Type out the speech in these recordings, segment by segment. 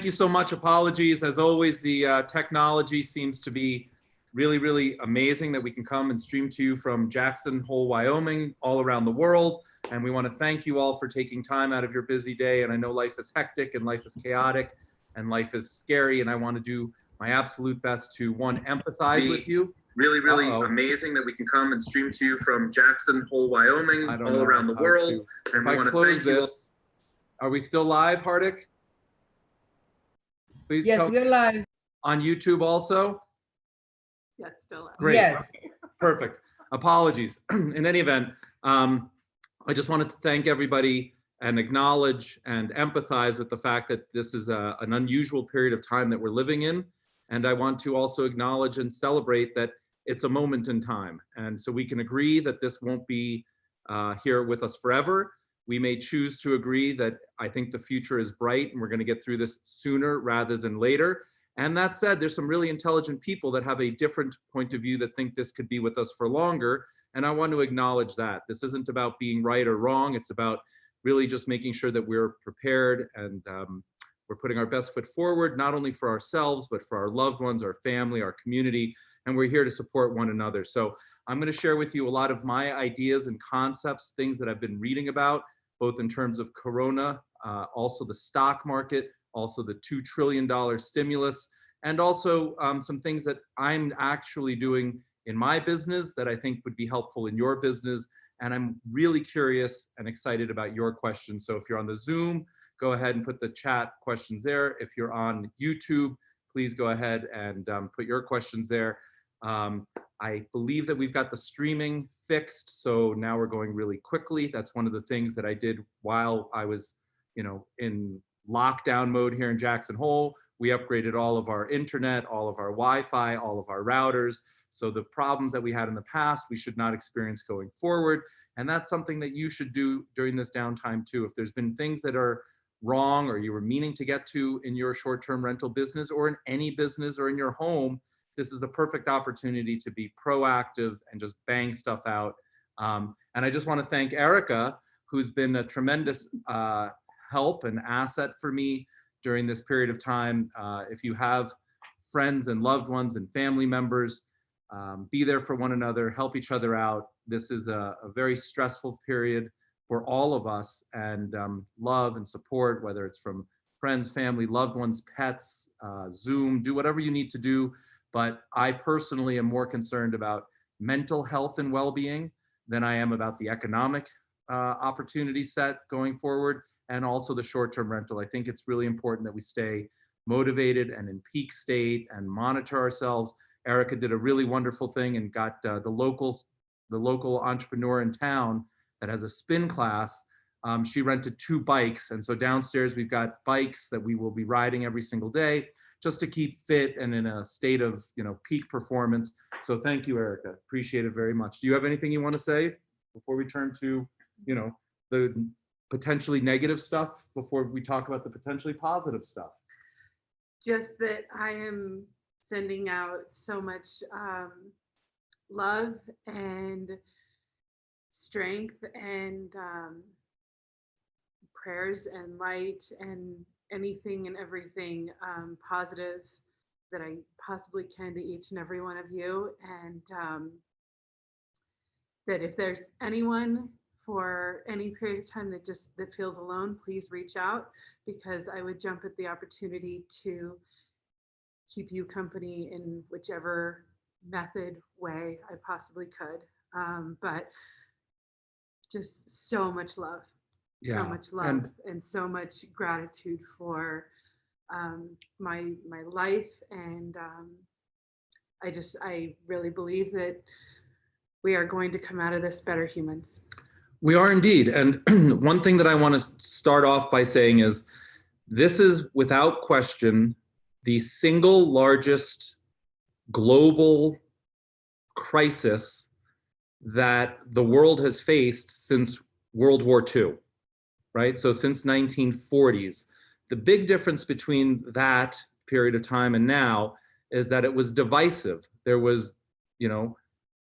you so much. Apologies. As always, the technology seems to be really amazing that we can come and stream to you from Jackson Hole, Wyoming, all around the world. And we want to thank you all for taking time out of your busy day. And I know life is hectic and life is chaotic and life is scary. And I want to do my absolute best to, one, empathize with you. Really amazing that we can come and stream to you from Jackson Hole, Wyoming, all around the world. And we want to thank you. Are we still live, Hardik? Please yes, we're live. On YouTube also? Yes, still live. Great. Yes. Perfect. Apologies. In any event, I just wanted to thank everybody and acknowledge and empathize with the fact that this is an unusual period of time that we're living in. And I want to also acknowledge and celebrate that it's a moment in time. And so we can agree that this won't be here with us forever. We may choose to agree that I think the future is bright and we're going to get through this sooner rather than later. And that said, there's some really intelligent people that have a different point of view that think this could be with us for longer. And I want to acknowledge that. This isn't about being right or wrong. It's about really just making sure that we're prepared and we're putting our best foot forward, not only for ourselves, but for our loved ones, our family, our community, and we're here to support one another. So I'm going to share with you a lot of my ideas and concepts, things that I've been reading about, both in terms of Corona, also the stock market, also the $2 trillion stimulus, and also some things that I'm actually doing in my business that I think would be helpful in your business. And I'm really curious and excited about your questions. So if you're on the Zoom, go ahead and put the chat questions there. If you're on YouTube, please go ahead and put your questions there. I believe that we've got the streaming fixed, so now we're going really quickly. That's one of the things that I did while I was, in lockdown mode here in Jackson Hole. We upgraded all of our internet, all of our Wi-Fi, all of our routers. So the problems that we had in the past, we should not experience going forward. And that's something that you should do during this downtime too. If there's been things that are wrong or you were meaning to get to in your short-term rental business or in any business or in your home, this is the perfect opportunity to be proactive and just bang stuff out. And I just want to thank Erica, who's been a tremendous help and asset for me during this period of time. If you have friends and loved ones and family members, be there for one another, help each other out. This is a very stressful period for all of us, and love and support, whether it's from friends, family, loved ones, pets, Zoom, do whatever you need to do. But I personally am more concerned about mental health and well-being than I am about the economic opportunity set going forward, and also the short-term rental. I think it's really important that we stay motivated and in peak state and monitor ourselves. Erica did a really wonderful thing and got the local entrepreneur in town that has a spin class. She rented 2 bikes, and so downstairs we've got bikes that we will be riding every single day just to keep fit and in a state of peak performance. So thank you, Erica. Appreciate it very much. Do you have anything you want to say before we turn to the potentially negative stuff, before we talk about the potentially positive stuff? Just that I am sending out so much love and strength and prayers and light and anything and everything positive that I possibly can to each and every one of you. And that if there's anyone for any period of time that feels alone, please reach out, because I would jump at the opportunity to keep you company in whichever way I possibly could. But just so much love. Yeah. So much love and so much gratitude for my life, and I really believe that we are going to come out of this better humans. We are indeed. And one thing that I want to start off by saying is this is without question the single largest global crisis that the world has faced since World War II. Right? So since 1940s, the big difference between that period of time and now is that it was divisive. There was,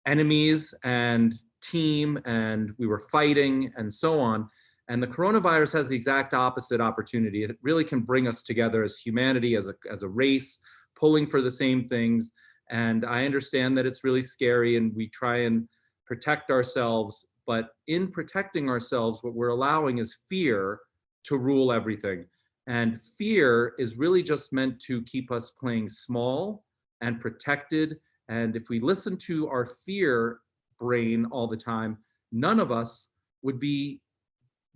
enemies and team, and we were fighting and so on. And the coronavirus has the exact opposite opportunity. It really can bring us together as humanity, as a race, pulling for the same things. And I understand that it's really scary and we try and protect ourselves. But in protecting ourselves, what we're allowing is fear to rule everything. And fear is really just meant to keep us playing small and protected. And if we listen to our fear brain all the time, none of us would be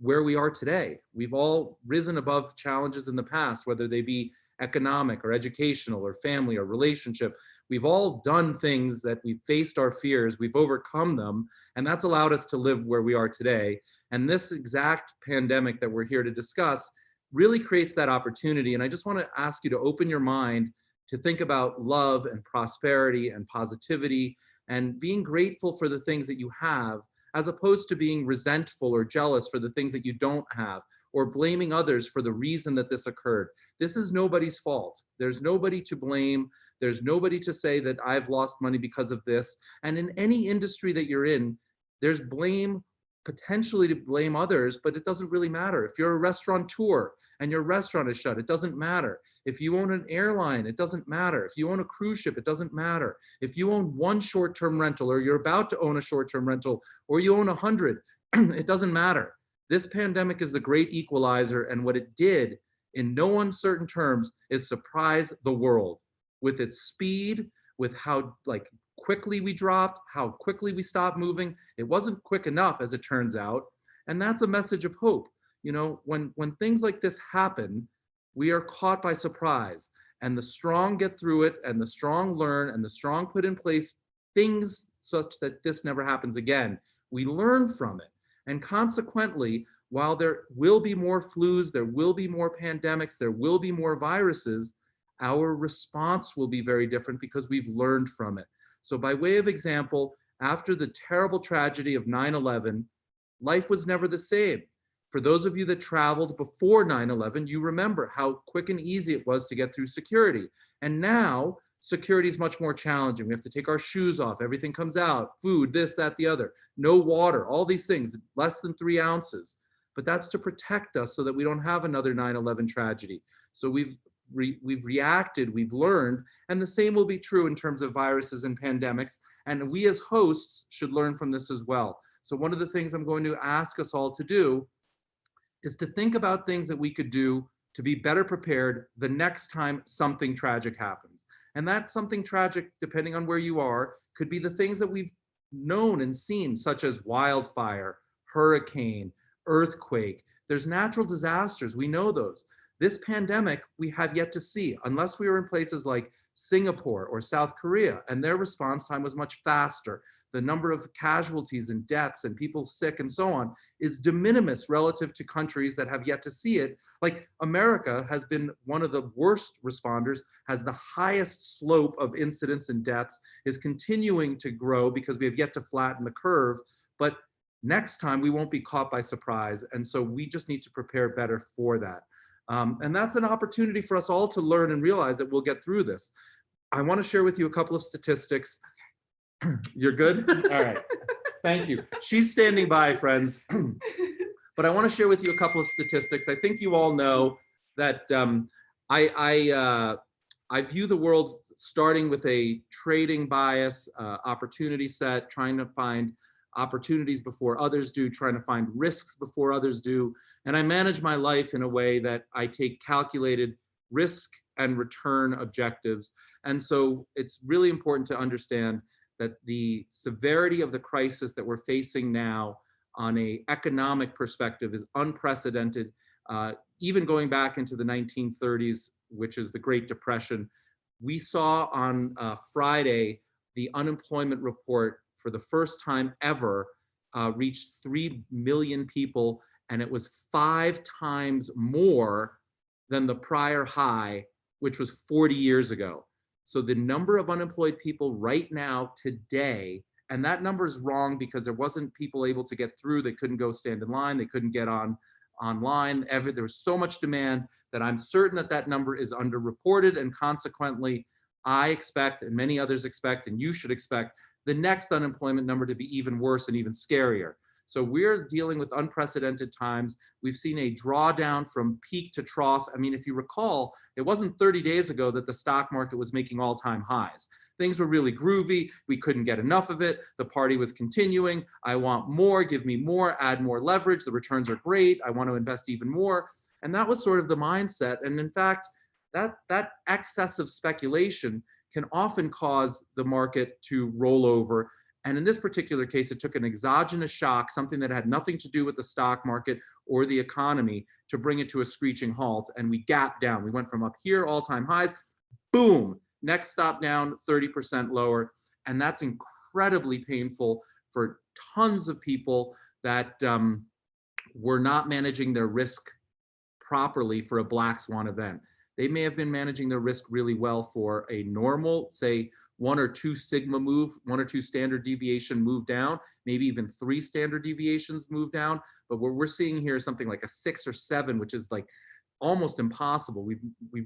where we are today. We've all risen above challenges in the past, whether they be economic or educational or family or relationship. We've all done things that we've faced our fears, we've overcome them, and that's allowed us to live where we are today. And this exact pandemic that we're here to discuss really creates that opportunity. And I just want to ask you to open your mind to think about love and prosperity and positivity and being grateful for the things that you have, as opposed to being resentful or jealous for the things that you don't have, or blaming others for the reason that this occurred. This is nobody's fault. There's nobody to blame. There's nobody to say that I've lost money because of this. And in any industry that you're in, there's blame, potentially to blame others, but it doesn't really matter. If you're a restaurateur and your restaurant is shut, it doesn't matter. If you own an airline, it doesn't matter. If you own a cruise ship, it doesn't matter. If you own one short-term rental, or you're about to own a short-term rental, or you own 100, it doesn't matter. This pandemic is the great equalizer, and what it did, in no uncertain terms, is surprise the world with its speed, with how quickly we dropped, how quickly we stopped moving. It wasn't quick enough, as it turns out, and that's a message of hope. You know, when things like this happen, we are caught by surprise, and the strong get through it, and the strong learn, and the strong put in place things such that this never happens again. We learn from it. And consequently, while there will be more flus, there will be more pandemics, there will be more viruses, our response will be very different because we've learned from it. So by way of example, after the terrible tragedy of 9/11, life was never the same. For those of you that traveled before 9/11, you remember how quick and easy it was to get through security. And now security is much more challenging. We have to take our shoes off. Everything comes out, food, this, that, the other, no water, all these things, less than 3 ounces. But that's to protect us so that we don't have another 9/11 tragedy. So we've reacted, we've learned, and the same will be true in terms of viruses and pandemics. And we as hosts should learn from this as well. So one of the things I'm going to ask us all to do is to think about things that we could do to be better prepared the next time something tragic happens. And that something tragic, depending on where you are, could be the things that we've known and seen, such as wildfire, hurricane, earthquake. There's natural disasters, we know those. This pandemic, we have yet to see, unless we were in places like Singapore or South Korea, and their response time was much faster. The number of casualties and deaths and people sick and so on is de minimis relative to countries that have yet to see it. Like America has been one of the worst responders, has the highest slope of incidents and deaths, is continuing to grow because we have yet to flatten the curve. But next time we won't be caught by surprise. And so we just need to prepare better for that. And that's an opportunity for us all to learn and realize that we'll get through this. I want to share with you a couple of statistics. You're good? All right. Thank you. She's standing by, friends. But I want to share with you a couple of statistics. I think you all know that I view the world starting with a trading bias, opportunity set, trying to find opportunities before others do, trying to find risks before others do. And I manage my life in a way that I take calculated risk and return objectives. And so it's really important to understand that the severity of the crisis that we're facing now on an economic perspective is unprecedented. Even going back into the 1930s, which is the Great Depression, we saw on Friday, the unemployment report for the first time ever reached 3 million people, and it was 5 times more than the prior high, which was 40 years ago. So the number of unemployed people right now today, and that number is wrong because there wasn't people able to get through, they couldn't go stand in line, they couldn't get online, there was so much demand that I'm certain that that number is underreported, and consequently, I expect, and many others expect, and you should expect, the next unemployment number to be even worse and even scarier. So we're dealing with unprecedented times. We've seen a drawdown from peak to trough. I mean, if you recall, it wasn't 30 days ago that the stock market was making all-time highs. Things were really groovy. We couldn't get enough of it. The party was continuing. I want more, give me more, add more leverage. The returns are great. I want to invest even more. And that was sort of the mindset. And in fact, that excessive speculation can often cause the market to roll over. And in this particular case, it took an exogenous shock, something that had nothing to do with the stock market or the economy, to bring it to a screeching halt. And we gapped down. We went from up here, all-time highs, boom, next stop down, 30% lower. And that's incredibly painful for tons of people that were not managing their risk properly for a black swan event. They may have been managing their risk really well for a normal, say, 1 or 2 sigma move, 1 or 2 standard deviation move down, maybe even 3 standard deviations move down. But what we're seeing here is something like a 6 or 7, which is like almost impossible. We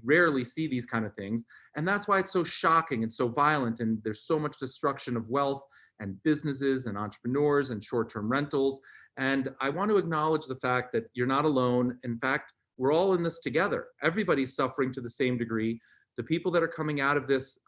rarely see these kind of things. And that's why it's so shocking and so violent. And there's so much destruction of wealth and businesses and entrepreneurs and short-term rentals. And I want to acknowledge the fact that you're not alone. In fact, we're all in this together. Everybody's suffering to the same degree. The people that are coming out of this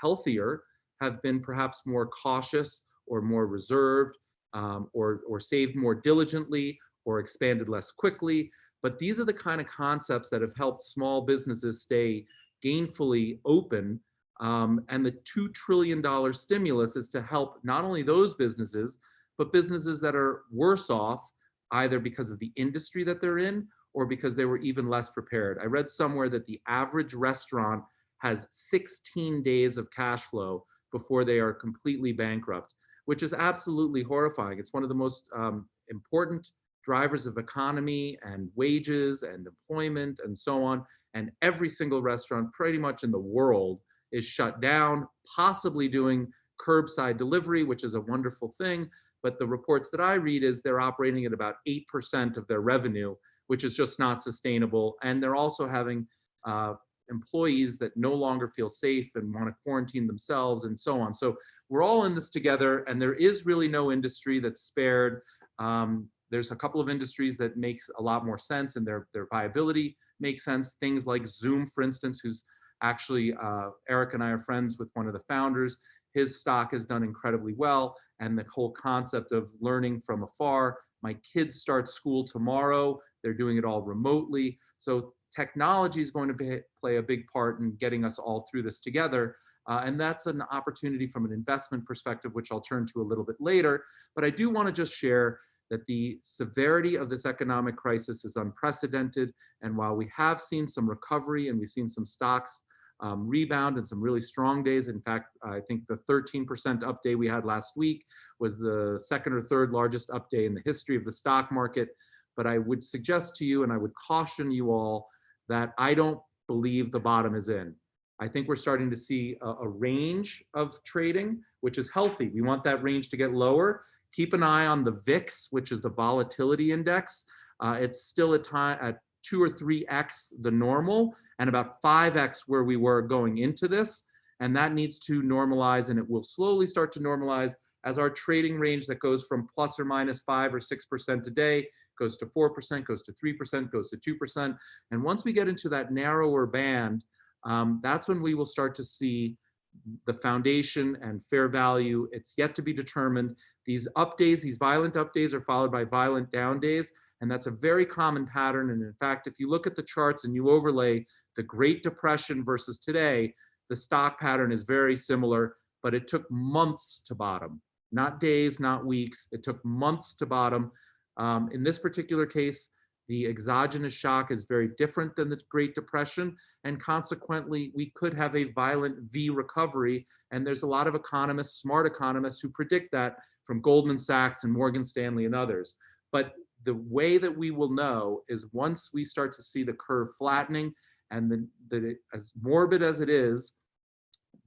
healthier have been perhaps more cautious or more reserved, or saved more diligently or expanded less quickly. But these are the kind of concepts that have helped small businesses stay gainfully open. And the $2 trillion stimulus is to help not only those businesses, but businesses that are worse off, either because of the industry that they're in or because they were even less prepared. I read somewhere that the average restaurant has 16 days of cash flow before they are completely bankrupt, which is absolutely horrifying. It's one of the most important drivers of economy and wages and employment and so on. And every single restaurant pretty much in the world is shut down, possibly doing curbside delivery, which is a wonderful thing. But the reports that I read is they're operating at about 8% of their revenue, which is just not sustainable. And they're also having employees that no longer feel safe and want to quarantine themselves and so on. So we're all in this together, and there is really no industry that's spared. There's a couple of industries that makes a lot more sense and their viability makes sense. Things like Zoom, for instance, who's actually, Eric and I are friends with one of the founders. His stock has done incredibly well. And the whole concept of learning from afar. My kids start school tomorrow. They're doing it all remotely. So technology is going to play a big part in getting us all through this together. And that's an opportunity from an investment perspective, which I'll turn to a little bit later. But I do want to just share that the severity of this economic crisis is unprecedented. And while we have seen some recovery and we've seen some stocks rebound and some really strong days. In fact, I think the 13% up day we had last week was the second or third largest up day in the history of the stock market. But I would suggest to you, and I would caution you all, that I don't believe the bottom is in. I think we're starting to see a range of trading, which is healthy. We want that range to get lower. Keep an eye on the VIX, which is the volatility index. It's still at 2 or 3x the normal and about 5x where we were going into this. And that needs to normalize, and it will slowly start to normalize as our trading range that goes from plus or minus 5 or 6% a day goes to 4%, goes to 3%, goes to 2%. And once we get into that narrower band, that's when we will start to see the foundation and fair value. It's yet to be determined. These up days, these violent up days are followed by violent down days. And that's a very common pattern. And in fact, if you look at the charts and you overlay the Great Depression versus today, the stock pattern is very similar, but it took months to bottom, not days, not weeks. It took months to bottom. In this particular case, the exogenous shock is very different than the Great Depression, and consequently, we could have a violent V recovery. And there's a lot of economists, smart economists, who predict that, from Goldman Sachs and Morgan Stanley and others. But the way that we will know is once we start to see the curve flattening, and as morbid as it is,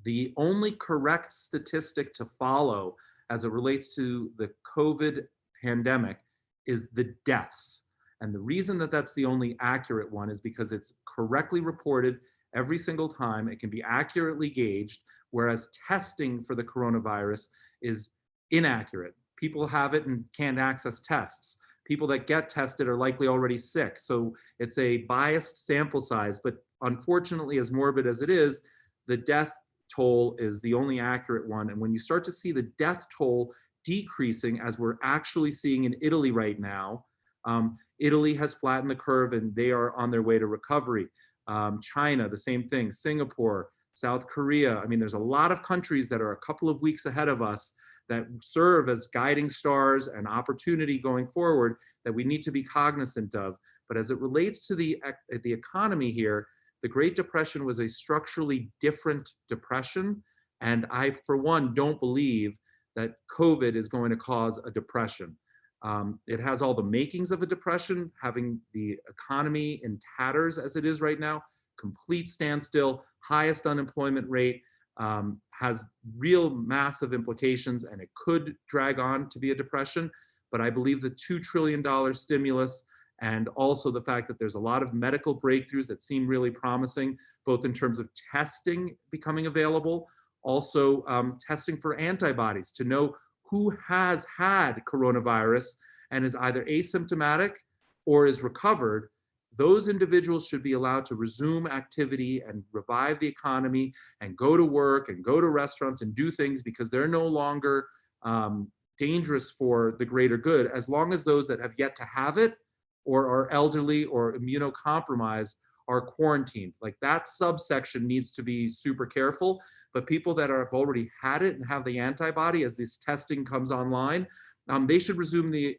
the only correct statistic to follow as it relates to the COVID pandemic is the deaths. And the reason that that's the only accurate one is because it's correctly reported every single time. It can be accurately gauged, whereas testing for the coronavirus is inaccurate. People have it and can't access tests. People that get tested are likely already sick. So it's a biased sample size, but unfortunately, as morbid as it is, the death toll is the only accurate one. And when you start to see the death toll decreasing, as we're actually seeing in Italy right now, Italy has flattened the curve and they are on their way to recovery. China, the same thing. Singapore, South Korea. I mean, there's a lot of countries that are a couple of weeks ahead of us that serve as guiding stars and opportunity going forward that we need to be cognizant of. But as it relates to the economy here, the Great Depression was a structurally different depression. And I, for one, don't believe that COVID is going to cause a depression. It has all the makings of a depression, having the economy in tatters as it is right now, complete standstill, highest unemployment rate, has real massive implications, and it could drag on to be a depression. But I believe the $2 trillion stimulus and also the fact that there's a lot of medical breakthroughs that seem really promising, both in terms of testing becoming available, also testing for antibodies to know who has had coronavirus and is either asymptomatic or is recovered. Those individuals should be allowed to resume activity and revive the economy and go to work and go to restaurants and do things because they're no longer dangerous for the greater good, as long as those that have yet to have it or are elderly or immunocompromised are quarantined. Like, that subsection needs to be super careful. But people that have already had it and have the antibody, as this testing comes online, they should resume the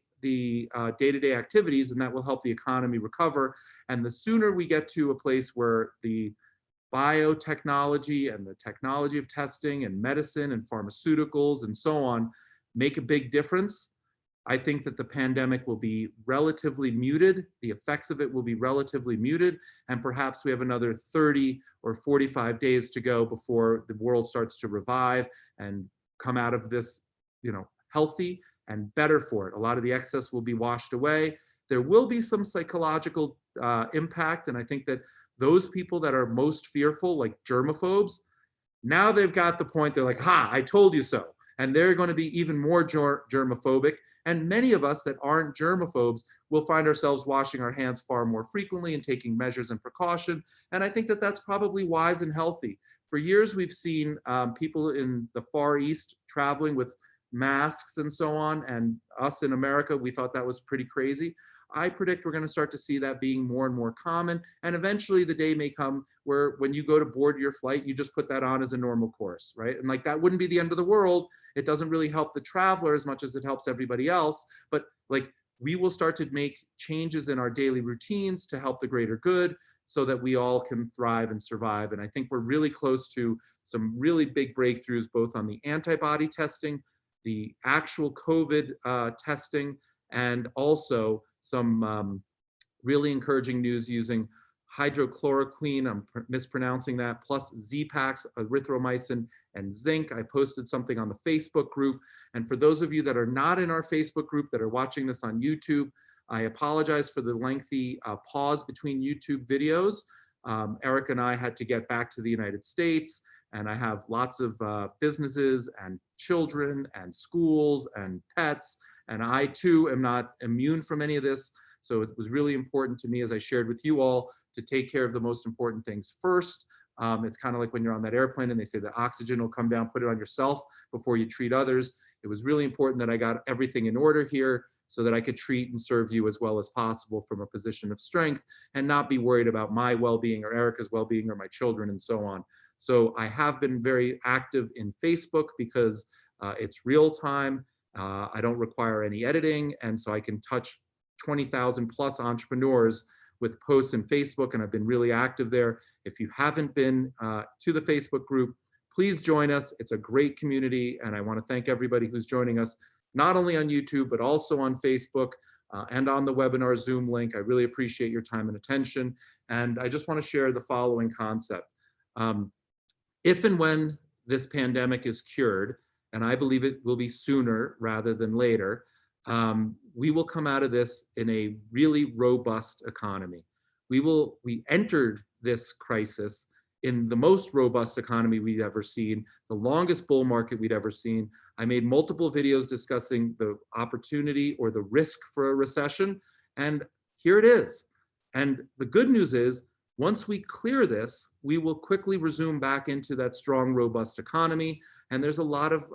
day-to-day activities, and that will help the economy recover. And the sooner we get to a place where the biotechnology and the technology of testing and medicine and pharmaceuticals and so on make a big difference, I think that the pandemic will be relatively muted. The effects of it will be relatively muted. And perhaps we have another 30 or 45 days to go before the world starts to revive and come out of this, healthy and better for it. A lot of the excess will be washed away. There will be some psychological impact. And I think that those people that are most fearful, like germaphobes, now they've got the point. They're like, ha, I told you so. And they're going to be even more germophobic. And many of us that aren't germaphobes will find ourselves washing our hands far more frequently and taking measures and precaution. And I think that that's probably wise and healthy. For years, we've seen people in the Far East traveling with masks and so on. And us in America, we thought that was pretty crazy. I predict we're going to start to see that being more and more common. And eventually the day may come where when you go to board your flight, you just put that on as a normal course, right? And like, that wouldn't be the end of the world. It doesn't really help the traveler as much as it helps everybody else. But like, we will start to make changes in our daily routines to help the greater good so that we all can thrive and survive. And I think we're really close to some really big breakthroughs, both on the antibody testing, the actual COVID testing, and also some really encouraging news using hydrochloroquine, I'm mispronouncing that, plus Z-Pax, erythromycin, and zinc. I posted something on the Facebook group. And for those of you that are not in our Facebook group that are watching this on YouTube, I apologize for the lengthy pause between YouTube videos. Eric and I had to get back to the United States, and I have lots of businesses and children and schools and pets, and I too am not immune from any of this. So it was really important to me, as I shared with you all, to take care of the most important things first. It's kind of like when you're on that airplane and they say the oxygen will come down, put it on yourself before you treat others. It was really important that I got everything in order here so that I could treat and serve you as well as possible from a position of strength and not be worried about my well-being or Erica's well-being or my children and so on. So I have been very active in Facebook because it's real time. I don't require any editing, and so I can touch 20,000 plus entrepreneurs with posts in Facebook, and I've been really active there. If you haven't been to the Facebook group, please join us. It's a great community, and I want to thank everybody who's joining us, not only on YouTube, but also on Facebook and on the webinar Zoom link. I really appreciate your time and attention. And I just want to share the following concept. If and when this pandemic is cured, and I believe it will be sooner rather than later, we will come out of this in a really robust economy. We entered this crisis in the most robust economy we'd ever seen, the longest bull market we'd ever seen. I made multiple videos discussing the opportunity or the risk for a recession, and here it is. And the good news is, once we clear this, we will quickly resume back into that strong, robust economy. And there's a lot of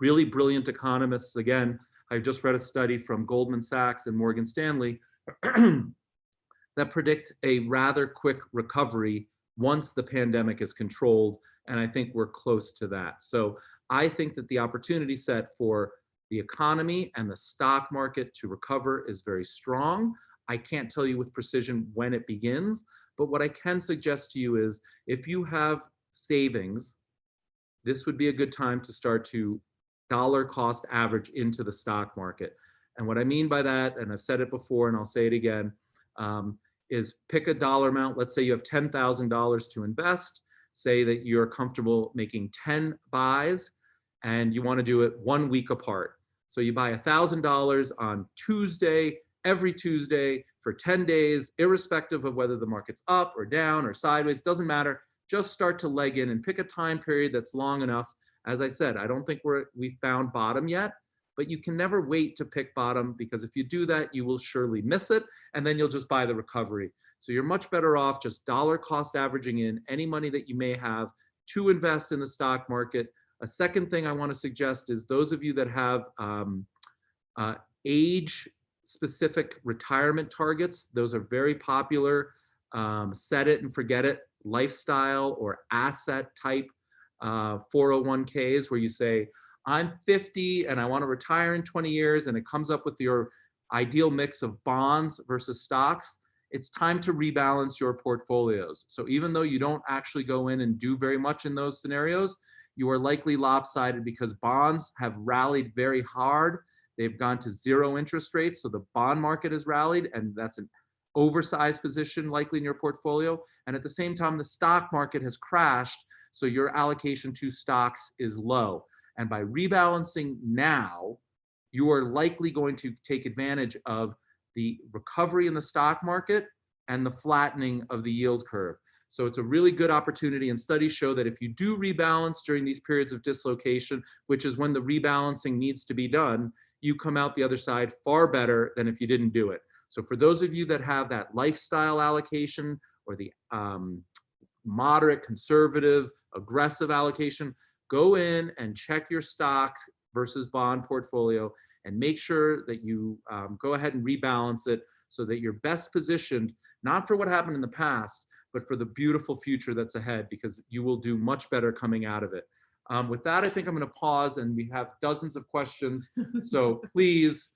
really brilliant economists. Again, I just read a study from Goldman Sachs and Morgan Stanley that predict a rather quick recovery once the pandemic is controlled. And I think we're close to that. So I think that the opportunity set for the economy and the stock market to recover is very strong. I can't tell you with precision when it begins, but what I can suggest to you is if you have savings, this would be a good time to start to dollar cost average into the stock market. And what I mean by that, and I've said it before and I'll say it again, is pick a dollar amount. Let's say you have $10,000 to invest. Say that you're comfortable making 10 buys and you want to do it 1 week apart. So you buy $1,000 on Tuesday, every Tuesday for 10 days, irrespective of whether the market's up or down or sideways, doesn't matter. Just start to leg in and pick a time period that's long enough. As I said, I don't think we found bottom yet, but you can never wait to pick bottom, because if you do that, you will surely miss it, and then you'll just buy the recovery. So you're much better off just dollar cost averaging in any money that you may have to invest in the stock market. A second thing I want to suggest is those of you that have age specific retirement targets, those are very popular. Set it and forget it lifestyle or asset type 401ks, where you say, I'm 50 and I want to retire in 20 years, and it comes up with your ideal mix of bonds versus stocks. It's time to rebalance your portfolios. So even though you don't actually go in and do very much in those scenarios, you are likely lopsided because bonds have rallied very hard. They've gone to zero interest rates, so the bond market has rallied, and that's an oversized position likely in your portfolio. And at the same time, the stock market has crashed, so your allocation to stocks is low. And by rebalancing now, you are likely going to take advantage of the recovery in the stock market and the flattening of the yield curve. So it's a really good opportunity, and studies show that if you do rebalance during these periods of dislocation, which is when the rebalancing needs to be done, you come out the other side far better than if you didn't do it. So for those of you that have that lifestyle allocation or the moderate, conservative, aggressive allocation, go in and check your stocks versus bond portfolio and make sure that you go ahead and rebalance it so that you're best positioned, not for what happened in the past, but for the beautiful future that's ahead, because you will do much better coming out of it. With that, I think I'm going to pause, and we have dozens of questions. So please,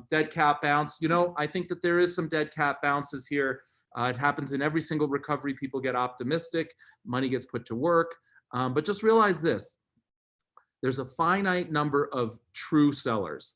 dead cat bounce. You know, I think that there is some dead cat bounces here. It happens in every single recovery. People get optimistic, money gets put to work. But just realize this, there's a finite number of true sellers.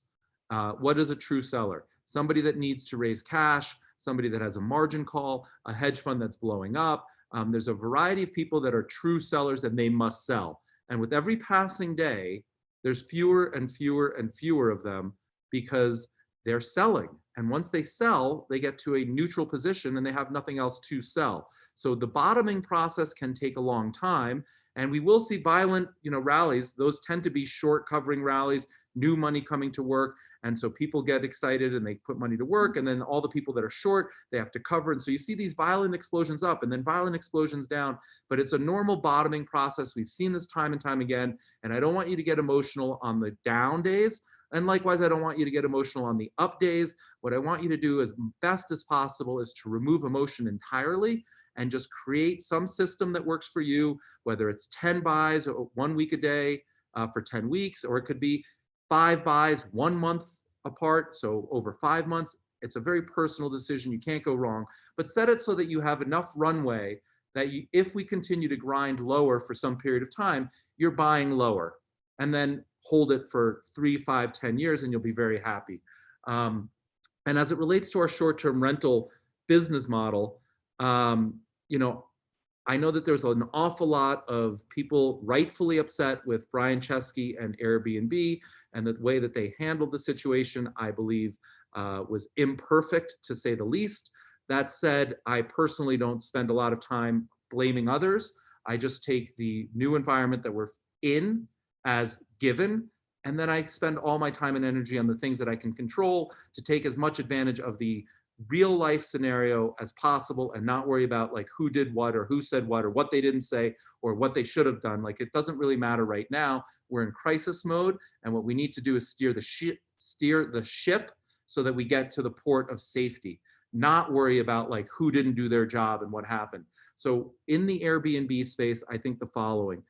What is a true seller? Somebody that needs to raise cash, somebody that has a margin call, a hedge fund that's blowing up. There's a variety of people that are true sellers, and they must sell. And with every passing day, there's fewer and fewer and fewer of them because they're selling. And once they sell, they get to a neutral position and they have nothing else to sell. So the bottoming process can take a long time, and we will see violent, rallies. Those tend to be short covering rallies, new money coming to work. And so people get excited and they put money to work, and then all the people that are short, they have to cover. And so you see these violent explosions up and then violent explosions down, but it's a normal bottoming process. We've seen this time and time again. And I don't want you to get emotional on the down days. And likewise, I don't want you to get emotional on the up days. What I want you to do as best as possible is to remove emotion entirely and just create some system that works for you, whether it's 10 buys or 1 week a day for 10 weeks, or it could be 5 buys 1 month apart, so over 5 months. It's a very personal decision. You can't go wrong, but set it so that you have enough runway that if we continue to grind lower for some period of time, you're buying lower, and then hold it for 3, 5, 10 years, and you'll be very happy. And as it relates to our short-term rental business model, I know that there's an awful lot of people rightfully upset with Brian Chesky and Airbnb, and the way that they handled the situation, I believe, was imperfect, to say the least. That said, I personally don't spend a lot of time blaming others. I just take the new environment that we're in as given, and then I spend all my time and energy on the things that I can control to take as much advantage of the real life scenario as possible and not worry about like who did what or who said what or what they didn't say or what they should have done. Like, it doesn't really matter right now. We're in crisis mode, and what we need to do is steer the ship so that we get to the port of safety, not worry about like who didn't do their job and what happened. So in the Airbnb space, I think the following: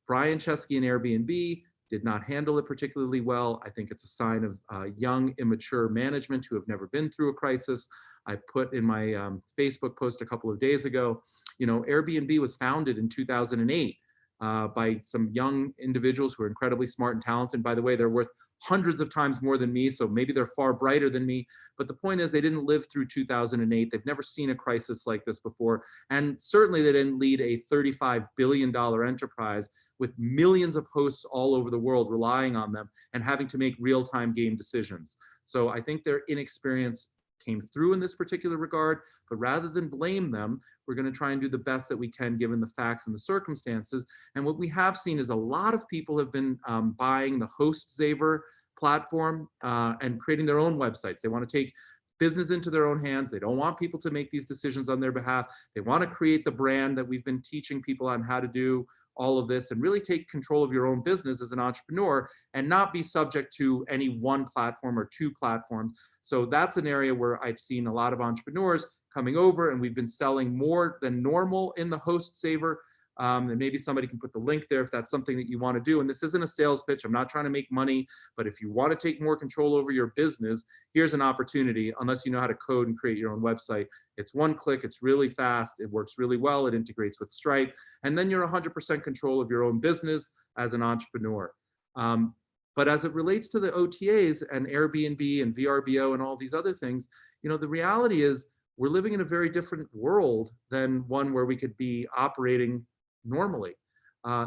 Brian Chesky and Airbnb did not handle it particularly well. I think it's a sign of young, immature management who have never been through a crisis. I put in my Facebook post a couple of days ago, Airbnb was founded in 2008 by some young individuals who are incredibly smart and talented. By the way, they're worth hundreds of times more than me, so maybe they're far brighter than me. But the point is, they didn't live through 2008. They've never seen a crisis like this before. And certainly they didn't lead a $35 billion enterprise with millions of hosts all over the world relying on them and having to make real-time game decisions. So I think their inexperience came through in this particular regard, but rather than blame them, we're going to try and do the best that we can given the facts and the circumstances. And what we have seen is a lot of people have been buying the HostZaver platform and creating their own websites. They want to take business into their own hands. They don't want people to make these decisions on their behalf. They want to create the brand that we've been teaching people on how to do all of this and really take control of your own business as an entrepreneur and not be subject to any one platform or two platforms. So that's an area where I've seen a lot of entrepreneurs coming over, and we've been selling more than normal in the HostZaver. And maybe somebody can put the link there if that's something that you want to do. And this isn't a sales pitch. I'm not trying to make money, but if you want to take more control over your business, here's an opportunity. Unless you know how to code and create your own website, it's one click, it's really fast, it works really well, it integrates with Stripe, and then you're 100% control of your own business as an entrepreneur. But as it relates to the OTAs and Airbnb and VRBO and all these other things, the reality is we're living in a very different world than one where we could be operating normally.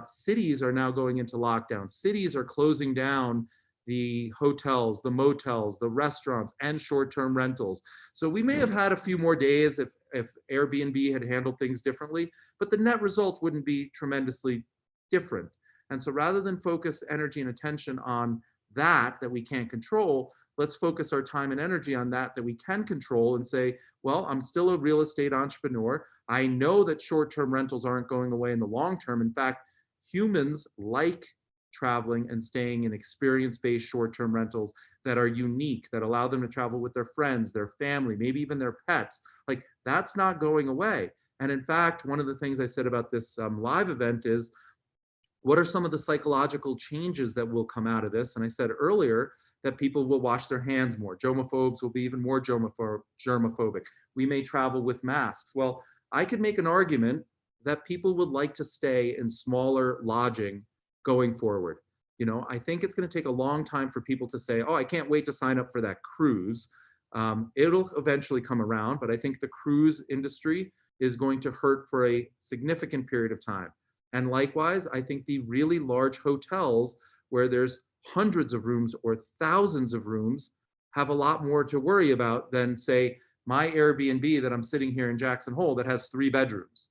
Cities are now going into lockdown. Cities are closing down the hotels, the motels, the restaurants, and short-term rentals. So we may have had a few more days if Airbnb had handled things differently, but the net result wouldn't be tremendously different. And so rather than focus energy and attention on that we can't control, let's focus our time and energy on that we can control and say, well, I'm still a real estate entrepreneur. I know that short-term rentals aren't going away in the long term. In fact, humans like traveling and staying in experience-based short-term rentals that are unique, that allow them to travel with their friends, their family, maybe even their pets. Like, that's not going away. And in fact, one of the things I said about this live event is, what are some of the psychological changes that will come out of this? And I said earlier that people will wash their hands more. Germaphobes will be even more germophobic. We may travel with masks. Well, I could make an argument that people would like to stay in smaller lodging going forward. I think it's going to take a long time for people to say, oh, I can't wait to sign up for that cruise. It'll eventually come around, but I think the cruise industry is going to hurt for a significant period of time. And likewise, I think the really large hotels where there's hundreds of rooms or thousands of rooms have a lot more to worry about than, say, my Airbnb that I'm sitting here in Jackson Hole that has 3 bedrooms.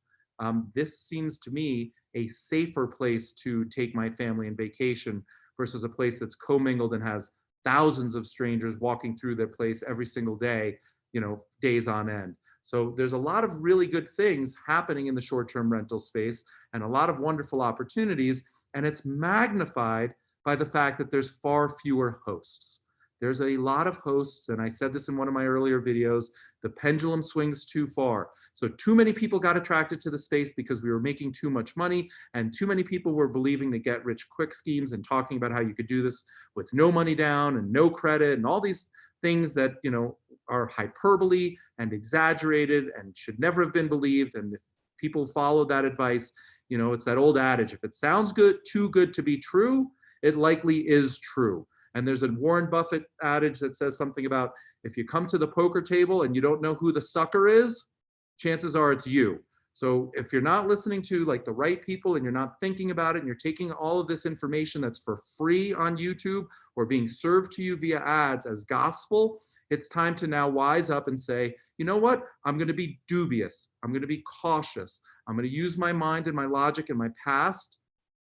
This seems to me a safer place to take my family on vacation versus a place that's commingled and has thousands of strangers walking through their place every single day, days on end. So there's a lot of really good things happening in the short-term rental space and a lot of wonderful opportunities, and it's magnified by the fact that there's far fewer hosts. There's a lot of hosts, and I said this in one of my earlier videos, the pendulum swings too far. So too many people got attracted to the space because we were making too much money, and too many people were believing the get-rich-quick schemes and talking about how you could do this with no money down and no credit and all these things that, are hyperbole and exaggerated and should never have been believed. And if people follow that advice, it's that old adage, if it sounds good, too good to be true, it likely is true. And there's a Warren Buffett adage that says something about, if you come to the poker table and you don't know who the sucker is, chances are it's you. So if you're not listening to like the right people and you're not thinking about it and you're taking all of this information that's for free on YouTube or being served to you via ads as gospel, it's time to now wise up and say, you know what? I'm going to be dubious. I'm going to be cautious. I'm going to use my mind and my logic and my past,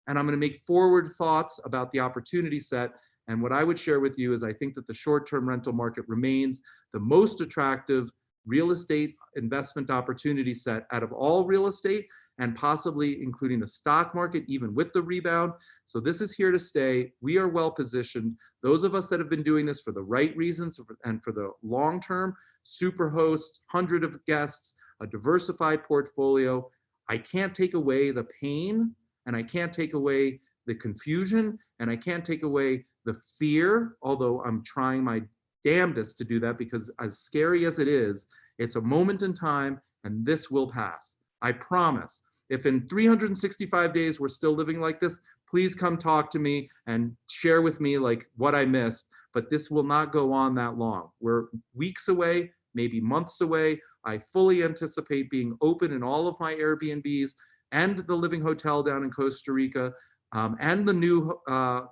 and I'm going to make forward thoughts about the opportunity set. And what I would share with you is I think that the short-term rental market remains the most attractive real estate investment opportunity set out of all real estate, and possibly including the stock market, even with the rebound. So this is here to stay. We are well positioned. Those of us that have been doing this for the right reasons and for the long term, super hosts, 100 of guests, a diversified portfolio. I can't take away the pain, and I can't take away the confusion, and I can't take away the fear, although I'm trying my damnedest to do that, because as scary as it is, it's a moment in time and this will pass. I promise. If in 365 days we're still living like this, please come talk to me and share with me like what I missed, but this will not go on that long. We're weeks away, maybe months away. I fully anticipate being open in all of my Airbnbs and the Living Hotel down in Costa Rica, and the new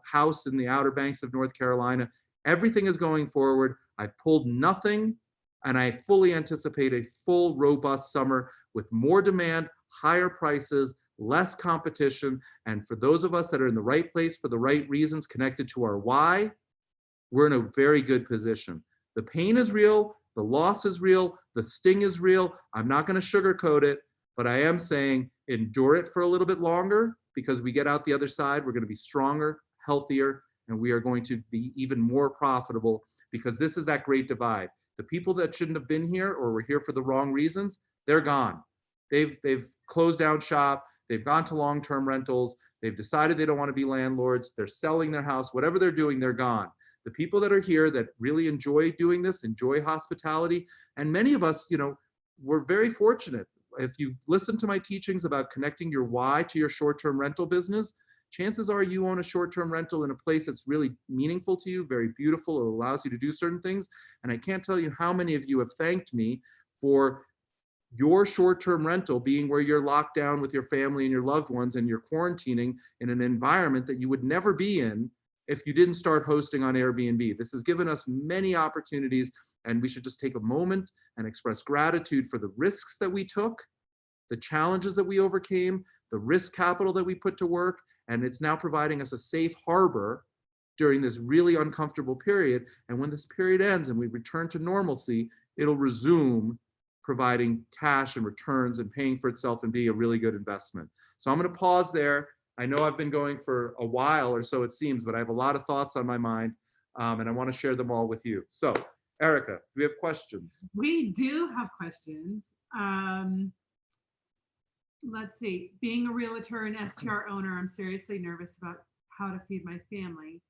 house in the Outer Banks of North Carolina. Everything is going forward. I've pulled nothing, and I fully anticipate a full, robust summer with more demand, higher prices, less competition. And for those of us that are in the right place for the right reasons connected to our why, we're in a very good position. The pain is real, the loss is real, the sting is real. I'm not going to sugarcoat it, but I am saying endure it for a little bit longer, because we get out the other side, we're going to be stronger, healthier, and we are going to be even more profitable, because this is that great divide. The people that shouldn't have been here or were here for the wrong reasons, they're gone. They've closed down shop. They've gone to long-term rentals. They've decided they don't want to be landlords. They're selling their house. Whatever they're doing, they're gone. The people that are here that really enjoy doing this, enjoy hospitality, and many of us, we're very fortunate. If you've listened to my teachings about connecting your why to your short-term rental business, chances are you own a short-term rental in a place that's really meaningful to you, very beautiful, it allows you to do certain things. And I can't tell you how many of you have thanked me for your short-term rental being where you're locked down with your family and your loved ones, and you're quarantining in an environment that you would never be in if you didn't start hosting on Airbnb. This has given us many opportunities, and we should just take a moment and express gratitude for the risks that we took, the challenges that we overcame, the risk capital that we put to work, and it's now providing us a safe harbor during this really uncomfortable period. And when this period ends and we return to normalcy, it'll resume providing cash and returns and paying for itself and be a really good investment. So I'm going to pause there. I know I've been going for a while, or so it seems, but I have a lot of thoughts on my mind, and I want to share them all with you. So, Erica, do we have questions? We do have questions. Let's see. Being a realtor and STR owner, I'm seriously nervous about how to feed my family.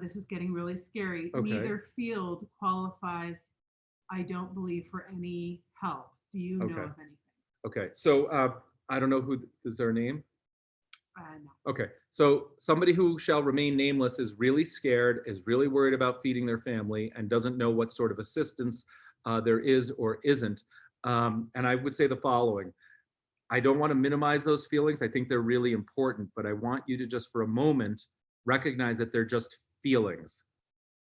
This is getting really scary. Okay. Neither field qualifies, I don't believe, for any help. Do you know of anything? Okay. So I don't know who is their name. No. Okay. So somebody who shall remain nameless is really scared, is really worried about feeding their family, and doesn't know what sort of assistance there is or isn't. And I would say the following. I don't want to minimize those feelings. I think they're really important, but I want you to just for a moment recognize that they're just feelings,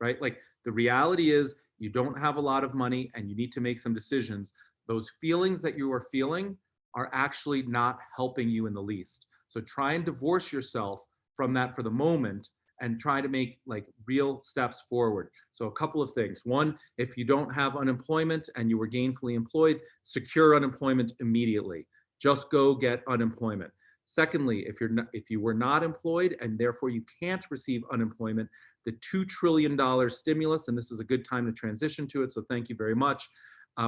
right? Like the reality is you don't have a lot of money and you need to make some decisions. Those feelings that you are feeling are actually not helping you in the least. So try and divorce yourself from that for the moment and try to make like real steps forward. So a couple of things. One, if you don't have unemployment and you were gainfully employed, secure unemployment immediately. Just go get unemployment. Secondly, if you were not employed and therefore you can't receive unemployment, the $2 trillion stimulus, and this is a good time to transition to it, so thank you very much,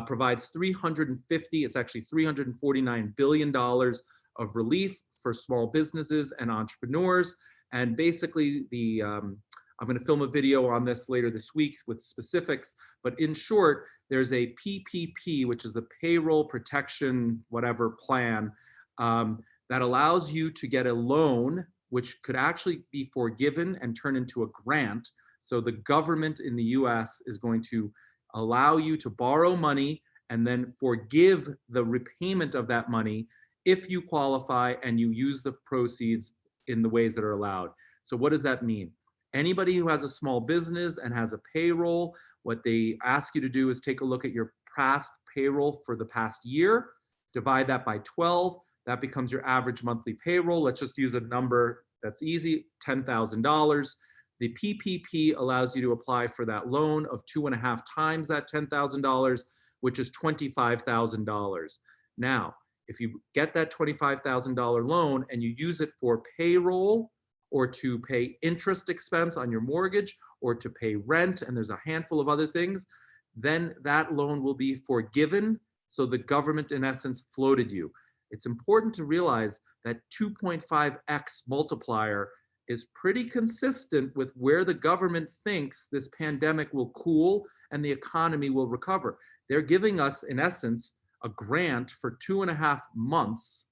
provides it's actually $349 billion of relief for small businesses and entrepreneurs. And basically I'm going to film a video on this later this week with specifics, but in short, there's a PPP, which is the payroll protection, whatever plan, that allows you to get a loan, which could actually be forgiven and turn into a grant. So the government in the US is going to allow you to borrow money and then forgive the repayment of that money if you qualify and you use the proceeds in the ways that are allowed. So what does that mean? Anybody who has a small business and has a payroll, what they ask you to do is take a look at your past payroll for the past year, divide that by 12, that becomes your average monthly payroll. Let's just use a number that's easy, $10,000. The PPP allows you to apply for that loan of 2.5 times that $10,000, which is $25,000. Now, if you get that $25,000 loan and you use it for payroll or to pay interest expense on your mortgage or to pay rent, and there's a handful of other things, then that loan will be forgiven. So the government, in essence, floated you. It's important to realize that 2.5x multiplier is pretty consistent with where the government thinks this pandemic will cool and the economy will recover. They're giving us, in essence, a grant for 2.5 months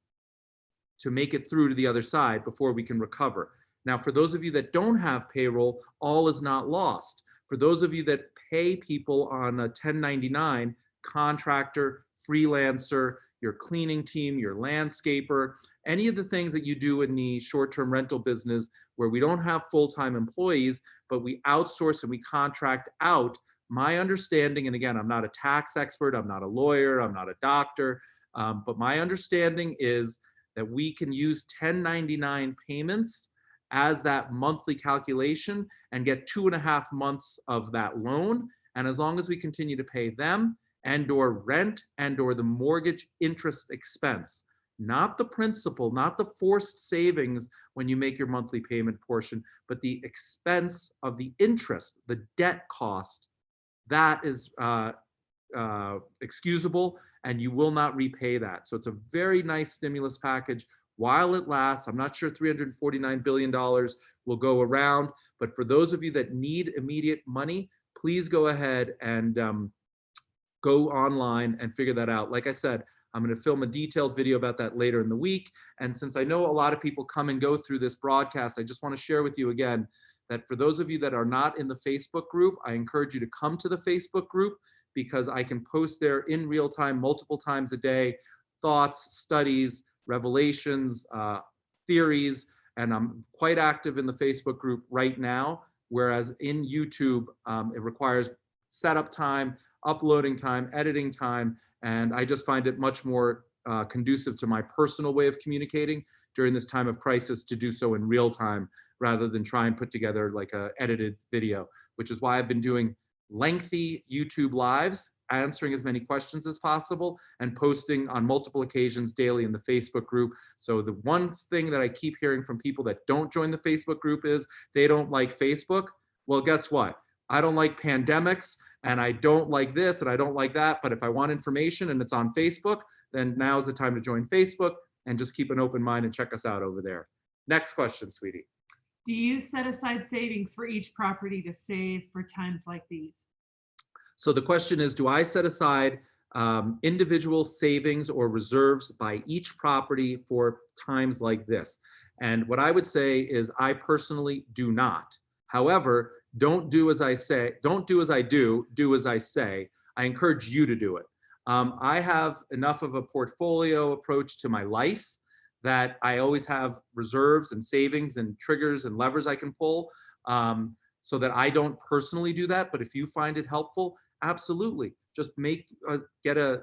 to make it through to the other side before we can recover. Now, for those of you that don't have payroll, all is not lost. For those of you that pay people on a 1099, contractor, freelancer, your cleaning team, your landscaper, any of the things that you do in the short-term rental business where we don't have full-time employees, but we outsource and we contract out. My understanding, and again, I'm not a tax expert, I'm not a lawyer, I'm not a doctor, but my understanding is that we can use 1099 payments as that monthly calculation and get 2.5 months of that loan. And as long as we continue to pay them and or rent and or the mortgage interest expense, not the principal, not the forced savings when you make your monthly payment portion, but the expense of the interest, the debt cost, that is excusable and you will not repay that. So it's a very nice stimulus package while it lasts. I'm not sure $349 billion will go around, but for those of you that need immediate money, please go ahead and go online and figure that out. Like I said, I'm going to film a detailed video about that later in the week. And since I know a lot of people come and go through this broadcast, I just want to share with you again that for those of you that are not in the Facebook group, I encourage you to come to the Facebook group because I can post there in real time, multiple times a day, thoughts, studies, revelations, theories, and I'm quite active in the Facebook group right now, whereas in YouTube, it requires setup time, uploading time, editing time, and I just find it much more conducive to my personal way of communicating during this time of crisis to do so in real time rather than try and put together like a edited video, which is why I've been doing lengthy YouTube lives, answering as many questions as possible and posting on multiple occasions daily in the Facebook group. So the one thing that I keep hearing from people that don't join the Facebook group is they don't like Facebook. Well, guess what? I don't like pandemics and I don't like this and I don't like that. But if I want information and it's on Facebook, then now's the time to join Facebook and just keep an open mind and check us out over there. Next question, sweetie. Do you set aside savings for each property to save for times like these? So the question is, do I set aside individual savings or reserves by each property for times like this? And what I would say is I personally do not. However, don't do as I say, don't do as I do as I say. I encourage you to do it. I have enough of a portfolio approach to my life that I always have reserves and savings and triggers and levers I can pull so that I don't personally do that. But if you find it helpful, absolutely. Just get a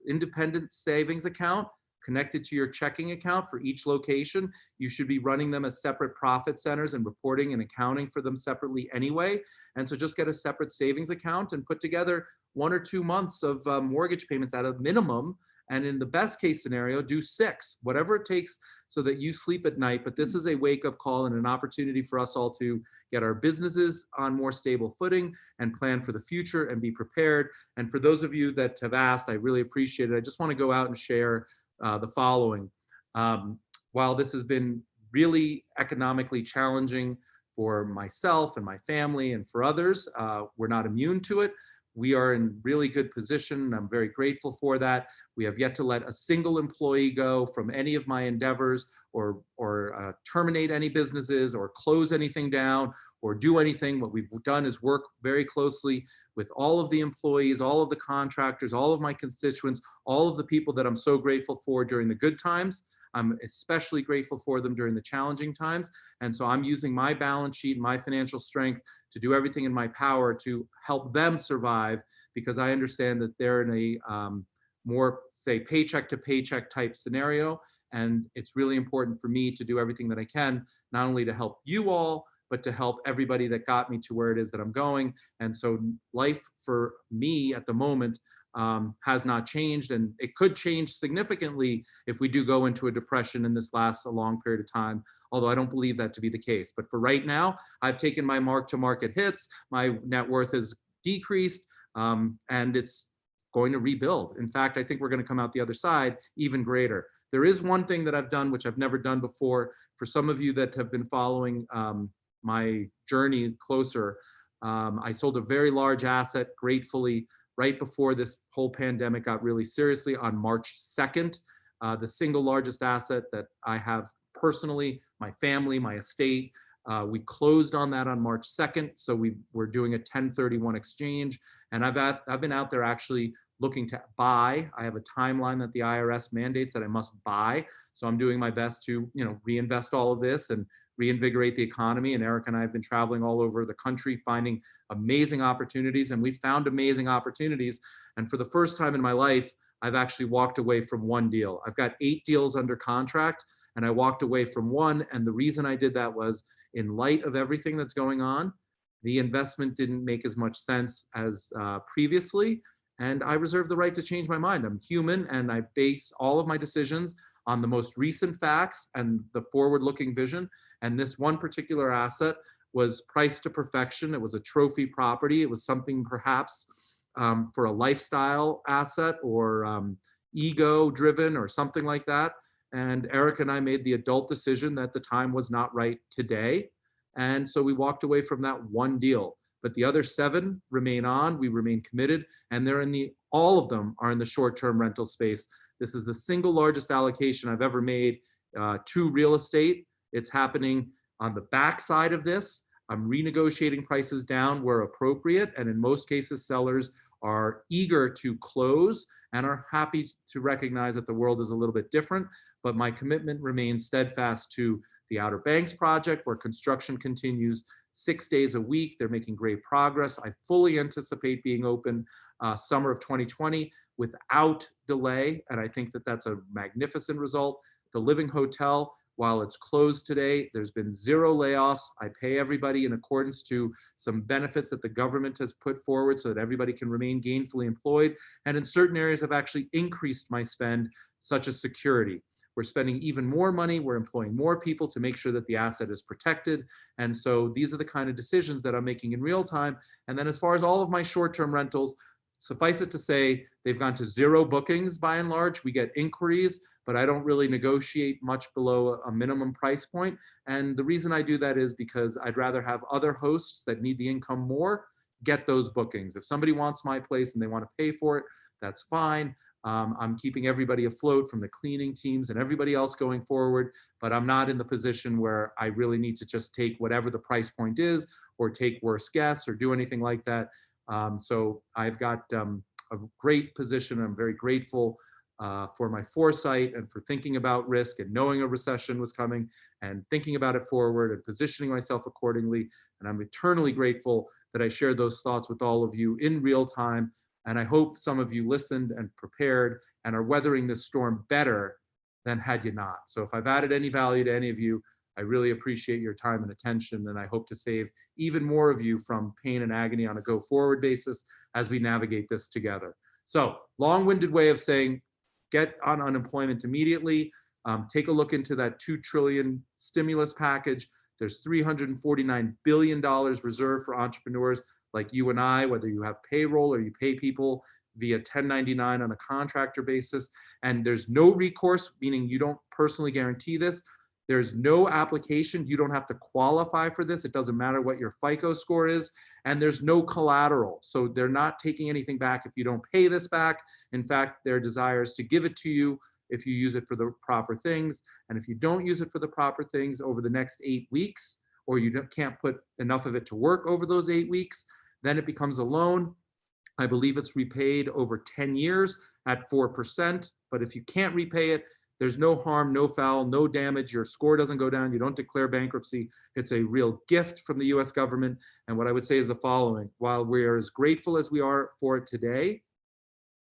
independent savings account connected to your checking account for each location. You should be running them as separate profit centers and reporting and accounting for them separately anyway. And so just get a separate savings account and put together 1 or 2 months of mortgage payments at a minimum. And in the best case scenario, do 6, whatever it takes so that you sleep at night. But this is a wake-up call and an opportunity for us all to get our businesses on more stable footing and plan for the future and be prepared. And for those of you that have asked, I really appreciate it. I just want to go out and share the following. While this has been really economically challenging for myself and my family and for others, we're not immune to it. We are in really good position. I'm very grateful for that. We have yet to let a single employee go from any of my endeavors or terminate any businesses or close anything down or do anything. What we've done is work very closely with all of the employees, all of the contractors, all of my constituents, all of the people that I'm so grateful for during the good times. I'm especially grateful for them during the challenging times. And so I'm using my balance sheet, my financial strength to do everything in my power to help them survive, because I understand that they're in a more, say, paycheck to paycheck type scenario. And it's really important for me to do everything that I can, not only to help you all, but to help everybody that got me to where it is that I'm going. And so life for me at the moment has not changed, and it could change significantly if we do go into a depression and this lasts a long period of time, although I don't believe that to be the case. But for right now, I've taken my mark-to-market hits, my net worth has decreased, and it's going to rebuild. In fact, I think we're going to come out the other side even greater. There is one thing that I've done, which I've never done before. For some of you that have been following my journey closer, I sold a very large asset gratefully right before this whole pandemic got really seriously on March 2nd. The single largest asset that I have personally, my family, my estate. We closed on that on March 2nd. So we were doing a 1031 exchange. And I've been out there actually looking to buy. I have a timeline that the IRS mandates that I must buy. So I'm doing my best to, reinvest all of this and reinvigorate the economy. And Eric and I have been traveling all over the country, finding amazing opportunities. And we've found amazing opportunities. And for the first time in my life, I've actually walked away from one deal. I've got 8 deals under contract, and I walked away from one. And the reason I did that was, in light of everything that's going on, the investment didn't make as much sense as previously. And I reserve the right to change my mind. I'm human, and I base all of my decisions on the most recent facts and the forward-looking vision. And this one particular asset was priced to perfection. It was a trophy property. It was something perhaps for a lifestyle asset or ego-driven or something like that. And Eric and I made the adult decision that the time was not right today. And so we walked away from that one deal. But the other 7 remain on. We remain committed, and all of them are in the short-term rental space. This is the single largest allocation I've ever made to real estate. It's happening on the backside of this. I'm renegotiating prices down where appropriate, and in most cases, sellers are eager to close and are happy to recognize that the world is a little bit different. But my commitment remains steadfast to the Outer Banks project, where construction continues 6 days a week. They're making great progress. I fully anticipate being open summer of 2020 without delay, and I think that that's a magnificent result. The Living Hotel, while it's closed today, there's been 0 layoffs. I pay everybody in accordance to some benefits that the government has put forward so that everybody can remain gainfully employed. And in certain areas, I've actually increased my spend, such as security. We're spending even more money. We're employing more people to make sure that the asset is protected. And so these are the kind of decisions that I'm making in real time. And then as far as all of my short-term rentals, suffice it to say, they've gone to 0 bookings by and large. We get inquiries, but I don't really negotiate much below a minimum price point. And the reason I do that is because I'd rather have other hosts that need the income more get those bookings. If somebody wants my place and they want to pay for it, that's fine. I'm keeping everybody afloat, from the cleaning teams and everybody else going forward, but I'm not in the position where I really need to just take whatever the price point is or take worst guess or do anything like that. So I've got a great position. I'm very grateful for my foresight and for thinking about risk and knowing a recession was coming and thinking about it forward and positioning myself accordingly. And I'm eternally grateful that I shared those thoughts with all of you in real time. And I hope some of you listened and prepared and are weathering this storm better than had you not. So if I've added any value to any of you, I really appreciate your time and attention, and I hope to save even more of you from pain and agony on a go-forward basis as we navigate this together. So, long-winded way of saying, get on unemployment immediately. Take a look into that $2 trillion stimulus package. There's $349 billion reserved for entrepreneurs like you and I, whether you have payroll or you pay people via 1099 on a contractor basis. And there's no recourse, meaning you don't personally guarantee this. There's no application. You don't have to qualify for this. It doesn't matter what your FICO score is. And there's no collateral. So they're not taking anything back if you don't pay this back. In fact, their desire is to give it to you if you use it for the proper things. And if you don't use it for the proper things over the next 8 weeks, or you can't put enough of it to work over those 8 weeks, then it becomes a loan. I believe it's repaid over 10 years at 4%. But if you can't repay it, There's no harm, no foul, no damage. Your score doesn't go down. You don't declare bankruptcy. It's a real gift from the US government. And what I would say is the following: while we are as grateful as we are for it today,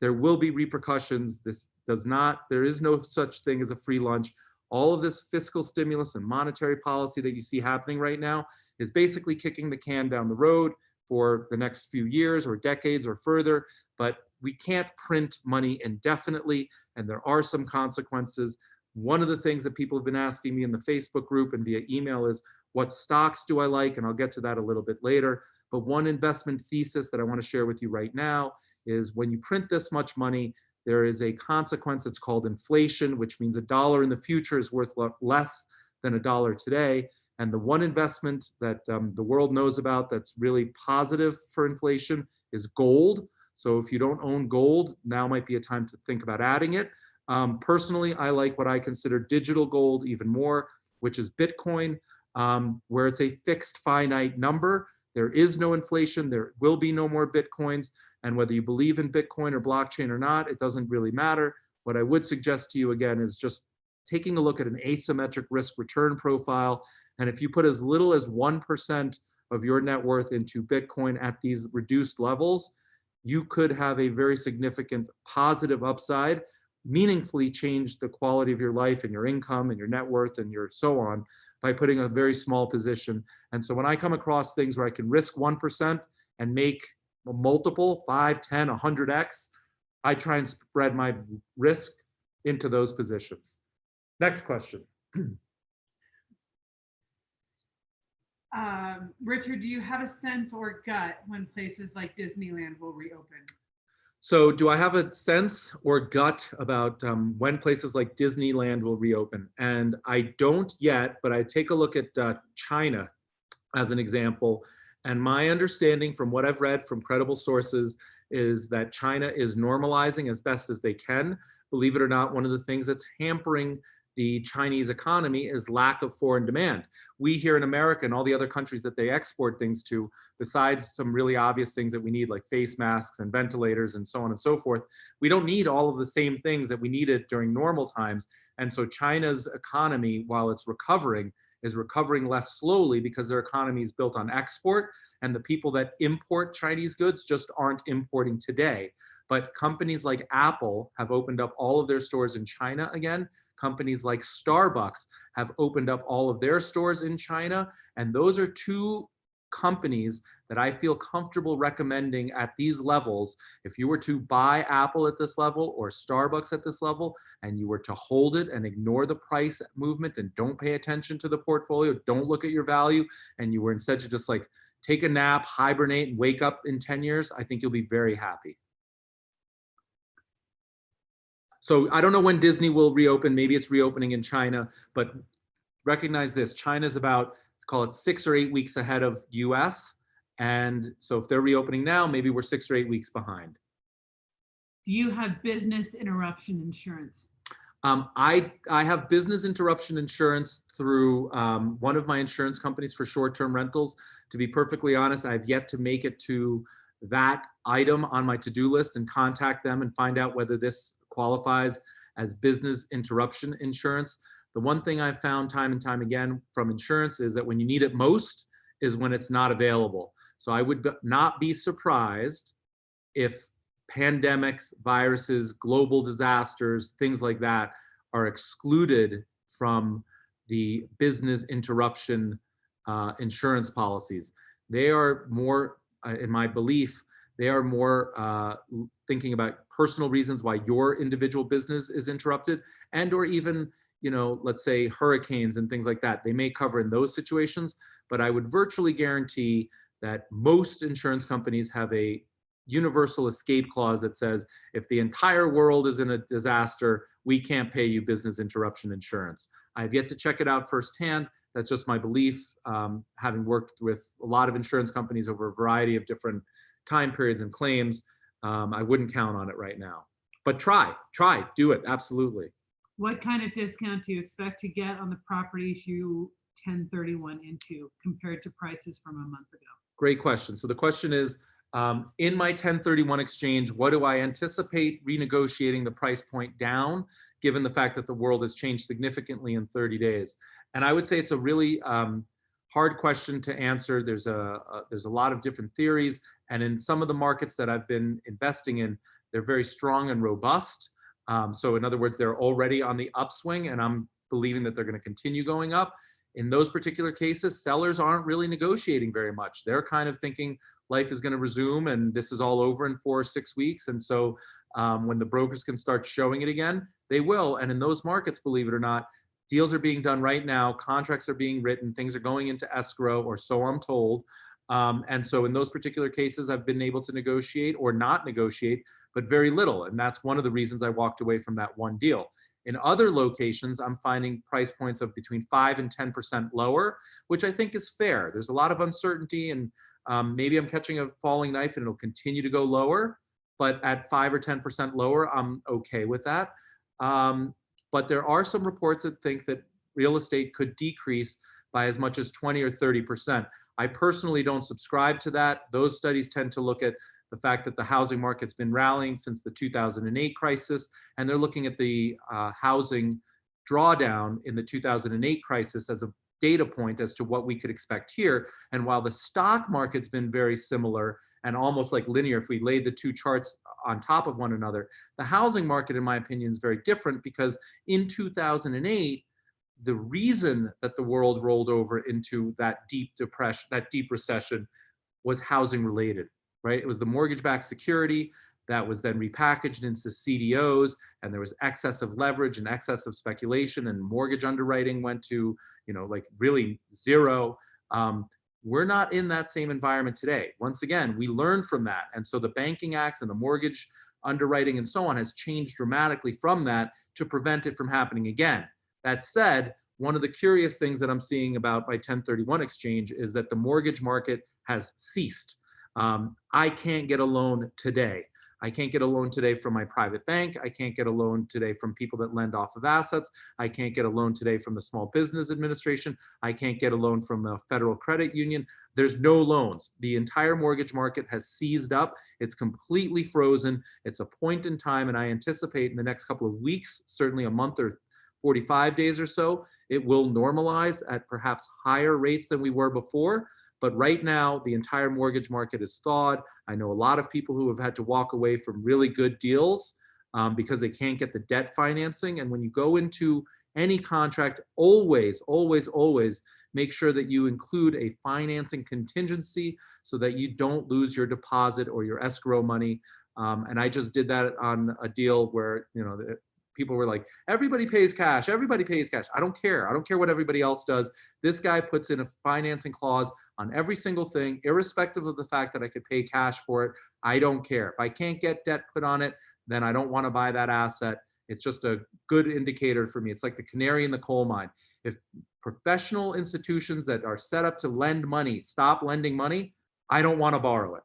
there will be repercussions. There is no such thing as a free lunch. All of this fiscal stimulus and monetary policy that you see happening right now is basically kicking the can down the road for the next few years or decades or further, but we can't print money indefinitely, and there are some consequences. One of the things that people have been asking me in the Facebook group and via email is, what stocks do I like? And I'll get to that a little bit later. But one investment thesis that I want to share with you right now is, when you print this much money, there is a consequence. It's called inflation, which means a dollar in the future is worth less than a dollar today. And the one investment that the world knows about that's really positive for inflation is gold. So if you don't own gold, now might be a time to think about adding it. Personally, I like what I consider digital gold even more, which is Bitcoin, where it's a fixed finite number. There is no inflation. There will be no more Bitcoins. And whether you believe in Bitcoin or blockchain or not, it doesn't really matter. What I would suggest to you, again, is just taking a look at an asymmetric risk return profile. And if you put as little as 1% of your net worth into Bitcoin at these reduced levels, you could have a very significant positive upside, meaningfully change the quality of your life and your income and your net worth and your so on by putting a very small position. And so when I come across things where I can risk 1% and make a multiple 5, 10, 100x, I try and spread my risk into those positions. Next question. Richard, do you have a sense or gut when places like Disneyland will reopen? So do I have a sense or gut about when places like Disneyland will reopen? And I don't yet, but I take a look at China as an example. And my understanding from what I've read from credible sources is that China is normalizing as best as they can. Believe it or not, one of the things that's hampering the Chinese economy is lack of foreign demand. We here in America and all the other countries that they export things to, besides some really obvious things that we need like face masks and ventilators and so on and so forth, we don't need all of the same things that we needed during normal times. And so China's economy, while it's recovering, is recovering less slowly because their economy is built on export, and the people that import Chinese goods just aren't importing today. But companies like Apple have opened up all of their stores in China again. Companies like Starbucks have opened up all of their stores in China. And those are two companies that I feel comfortable recommending at these levels. If you were to buy Apple at this level or Starbucks at this level, and you were to hold it and ignore the price movement and don't pay attention to the portfolio, don't look at your value, and you were instead to just like take a nap, hibernate, and wake up in 10 years, I think you'll be very happy. So I don't know when Disney will reopen. Maybe it's reopening in China, but recognize this: China's about, let's call it 6 or 8 weeks ahead of US. And so if they're reopening now, maybe we're 6 or 8 weeks behind. Do you have business interruption insurance? I have business interruption insurance through one of my insurance companies for short-term rentals. To be perfectly honest, I've yet to make it to that item on my to-do list and contact them and find out whether this qualifies as business interruption insurance. The one thing I've found time and time again from insurance is that when you need it most is when it's not available. So I would not be surprised if pandemics, viruses, global disasters, things like that are excluded from the business interruption insurance policies. They are more, in my belief, they are more thinking about personal reasons why your individual business is interrupted, and or even, you know, let's say hurricanes and things like that. They may cover in those situations, but I would virtually guarantee that most insurance companies have a universal escape clause that says, if the entire world is in a disaster, we can't pay you business interruption insurance. I've yet to check it out firsthand. That's just my belief, having worked with a lot of insurance companies over a variety of different time periods and claims. I wouldn't count on it right now, but try, do it, absolutely. What kind of discount do you expect to get on the properties you 1031 into compared to prices from a month ago? Great question. So the question is, In my 1031 exchange, what do I anticipate renegotiating the price point down, given the fact that the world has changed significantly in 30 days? And I would say it's a really hard question to answer. There's a lot of different theories, and in some of the markets that I've been investing in, they're very strong and robust. So in other words, they're already on the upswing, and I'm believing that they're going to continue going up. In those particular cases, sellers aren't really negotiating very much. They're kind of thinking life is going to resume and this is all over in 4 or 6 weeks. And so when the brokers can start showing it again, they will. And in those markets, believe it or not, deals are being done right now. Contracts are being written. Things are going into escrow, or so I'm told. And so in those particular cases, I've been able to negotiate or not negotiate, but very little. And that's one of the reasons I walked away from that one deal. In other locations, I'm finding price points of between 5 and 10% lower, which I think is fair. There's a lot of uncertainty, and maybe I'm catching a falling knife and it'll continue to go lower, but at 5 or 10% lower, I'm okay with that. But there are some reports that think that real estate could decrease by as much as 20 or 30%. I personally don't subscribe to that. Those studies tend to look at the fact that the housing market's been rallying since the 2008 crisis, and they're looking at the housing drawdown in the 2008 crisis as a data point as to what we could expect here. And while the stock market's been very similar and almost like linear, if we laid the two charts on top of one another, the housing market, in my opinion, is very different, because in 2008, the reason that the world rolled over into that deep depression, that deep recession, was housing related, right? It was the mortgage-backed security that was then repackaged into CDOs, and there was excessive leverage and excessive speculation, and mortgage underwriting went to, like really zero. We're not in that same environment today. Once again, we learned from that. And so the banking acts and the mortgage underwriting and so on has changed dramatically from that to prevent it from happening again. That said, one of the curious things that I'm seeing about my 1031 exchange is that the mortgage market has ceased. I can't get a loan today. I can't get a loan today from my private bank. I can't get a loan today from people that lend off of assets. I can't get a loan today from the Small Business Administration. I can't get a loan from the Federal Credit Union. There's no loans. The entire mortgage market has seized up. It's completely frozen. It's a point in time, and I anticipate in the next couple of weeks, certainly a month or 45 days or so, it will normalize at perhaps higher rates than we were before. But right now, the entire mortgage market is thawed. I know a lot of people who have had to walk away from really good deals because they can't get the debt financing. And when you go into any contract, always, always, always make sure that you include a financing contingency so that you don't lose your deposit or your escrow money. And I just did that on a deal where, people were like, everybody pays cash, everybody pays cash. I don't care. I don't care what everybody else does. This guy puts in a financing clause on every single thing, irrespective of the fact that I could pay cash for it. I don't care. If I can't get debt put on it, then I don't want to buy that asset. It's just a good indicator for me. It's like the canary in the coal mine. If professional institutions that are set up to lend money stop lending money, I don't want to borrow it,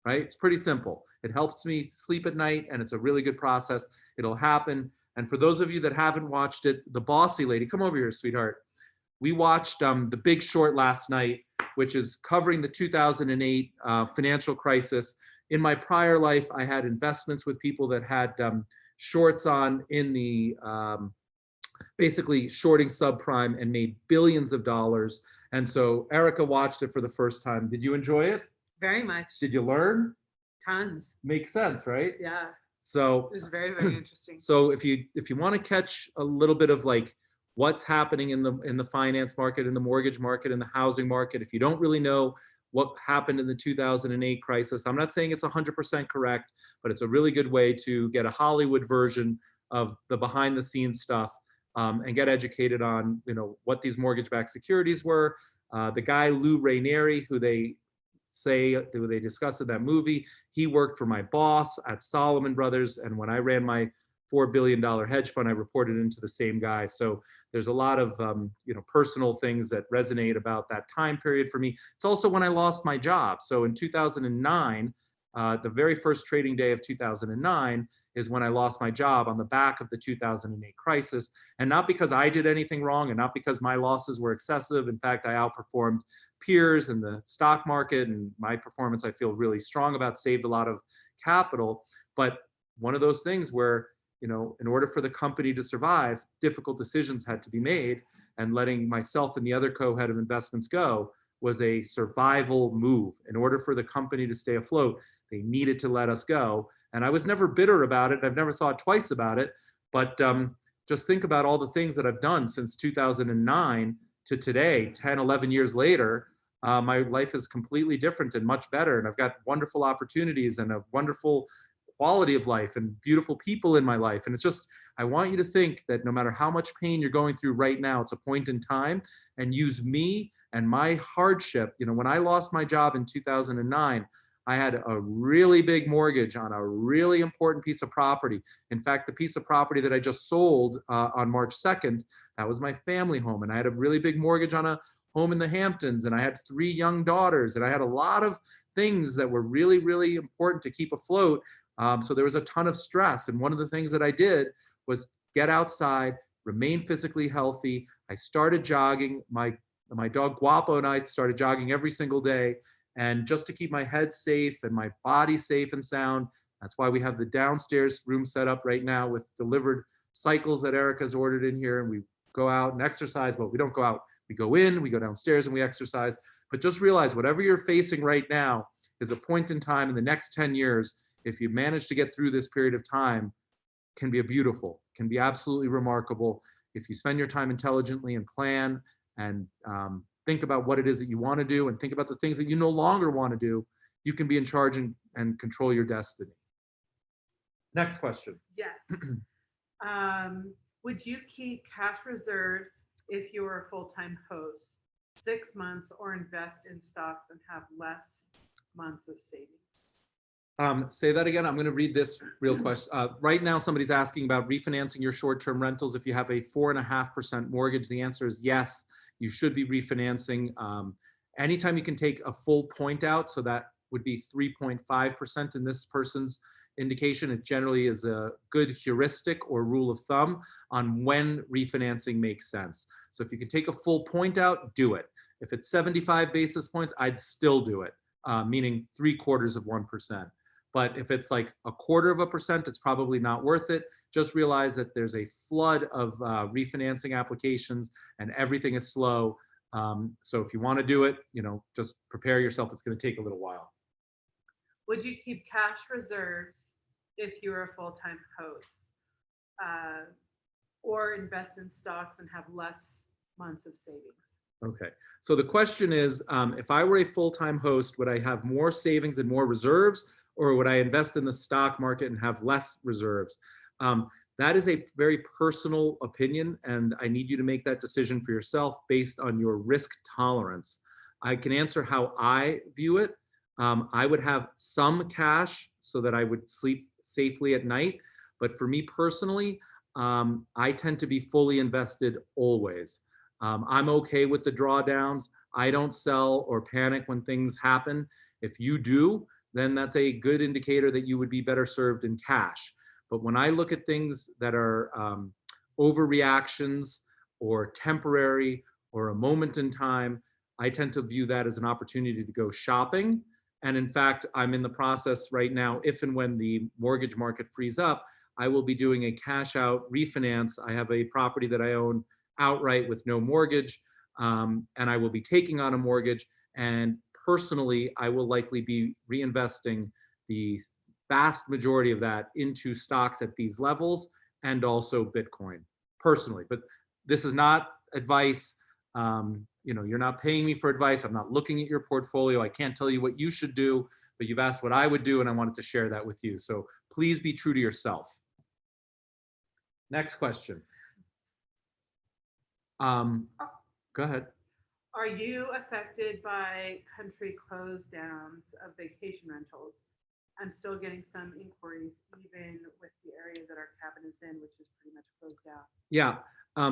right? It's pretty simple. It helps me sleep at night, and it's a really good process. It'll happen. And for those of you that haven't watched it, The Bossy Lady, come over here, sweetheart. We watched The Big Short last night, which is covering the 2008 financial crisis. In my prior life, I had investments with people that had shorts on in the basically shorting subprime and made billions of dollars. And so Erica watched it for the first time. Did you enjoy it? Very much. Did you learn? Tons. Makes sense, right? Yeah. So it was very, very interesting. So if you want to catch a little bit of like what's happening in the finance market, in the mortgage market, in the housing market, if you don't really know what happened in the 2008 crisis, I'm not saying it's 100% correct, but it's a really good way to get a Hollywood version of the behind the scenes stuff and get educated on what these mortgage-backed securities were. The guy Lou Ranieri, who they discussed in that movie, he worked for my boss at Solomon Brothers, and when I ran my $4 billion hedge fund, I reported into the same guy. So there's a lot of personal things that resonate about that time period for me. It's also when I lost my job. So in 2009, The very first trading day of 2009 is when I lost my job on the back of the 2008 crisis. And not because I did anything wrong and not because my losses were excessive. In fact, I outperformed peers in the stock market, and my performance I feel really strong about, saved a lot of capital. But one of those things where, in order for the company to survive, difficult decisions had to be made, and letting myself and the other co-head of investments go was a survival move. In order for the company to stay afloat, they needed to let us go. And I was never bitter about it. I've never thought twice about it. But just think about all the things that I've done since 2009 to today, 10, 11 years later. My life is completely different and much better. And I've got wonderful opportunities and a wonderful quality of life and beautiful people in my life. And it's just, I want you to think that no matter how much pain you're going through right now, it's a point in time, and use me and my hardship. When I lost my job in 2009, I had a really big mortgage on a really important piece of property. In fact, the piece of property that I just sold on March 2nd, that was my family home. And I had a really big mortgage on a home in the Hamptons, and I had 3 young daughters, and I had a lot of things that were really, really important to keep afloat. So there was a ton of stress. And one of the things that I did was get outside, remain physically healthy. I started jogging. My dog Guapo and I started jogging every single day. And just to keep my head safe and my body safe and sound, that's why we have the downstairs room set up right now with delivered cycles that Erica's ordered in here. And we go out and exercise. Well, we don't go out. We go in, we go downstairs, and we exercise. But just realize whatever you're facing right now is a point in time in the next 10 years. If you manage to get through this period of time, can be can be absolutely remarkable. If you spend your time intelligently and plan and think about what it is that you want to do and think about the things that you no longer want to do, you can be in charge and control your destiny. Next question. Yes. Would you keep cash reserves if you were a full-time host 6 months, or invest in stocks and have less months of savings? Say that again. I'm going to read this real question. Right now, somebody's asking about refinancing your short-term rentals. If you have a 4.5% mortgage, the answer is yes, you should be refinancing. Anytime you can take a full point out, so that would be 3.5% in this person's indication. It generally is a good heuristic or rule of thumb on when refinancing makes sense. So if you can take a full point out, do it. If it's 75 basis points, I'd still do it, meaning 0.75%. But if it's like 0.25%, it's probably not worth it. Just realize that there's a flood of refinancing applications and everything is slow. So if you want to do it, just prepare yourself. It's going to take a little while. Would you keep cash reserves if you were a full-time host, or invest in stocks and have less months of savings? Okay, so the question is, if I were a full-time host, would I have more savings and more reserves, or would I invest in the stock market and have less reserves? That is a very personal opinion, and I need you to make that decision for yourself based on your risk tolerance. I can answer how I view it. I would have some cash so that I would sleep safely at night. But for me personally, I tend to be fully invested always. I'm okay with the drawdowns. I don't sell or panic when things happen. If you do, then that's a good indicator that you would be better served in cash. But when I look at things that are overreactions or temporary or a moment in time, I tend to view that as an opportunity to go shopping. And in fact, I'm in the process right now, if and when the mortgage market frees up, I will be doing a cash out refinance. I have a property that I own outright with no mortgage, and I will be taking on a mortgage. And personally, I will likely be reinvesting the vast majority of that into stocks at these levels and also Bitcoin personally. But this is not advice. You're not paying me for advice. I'm not looking at your portfolio. I can't tell you what you should do, but you've asked what I would do, and I wanted to share that with you. So please be true to yourself. Next question. Go ahead. Are you affected by country close downs of vacation rentals? I'm still getting some inquiries, even with the area that our cabin is in, which is pretty much closed out. Yeah.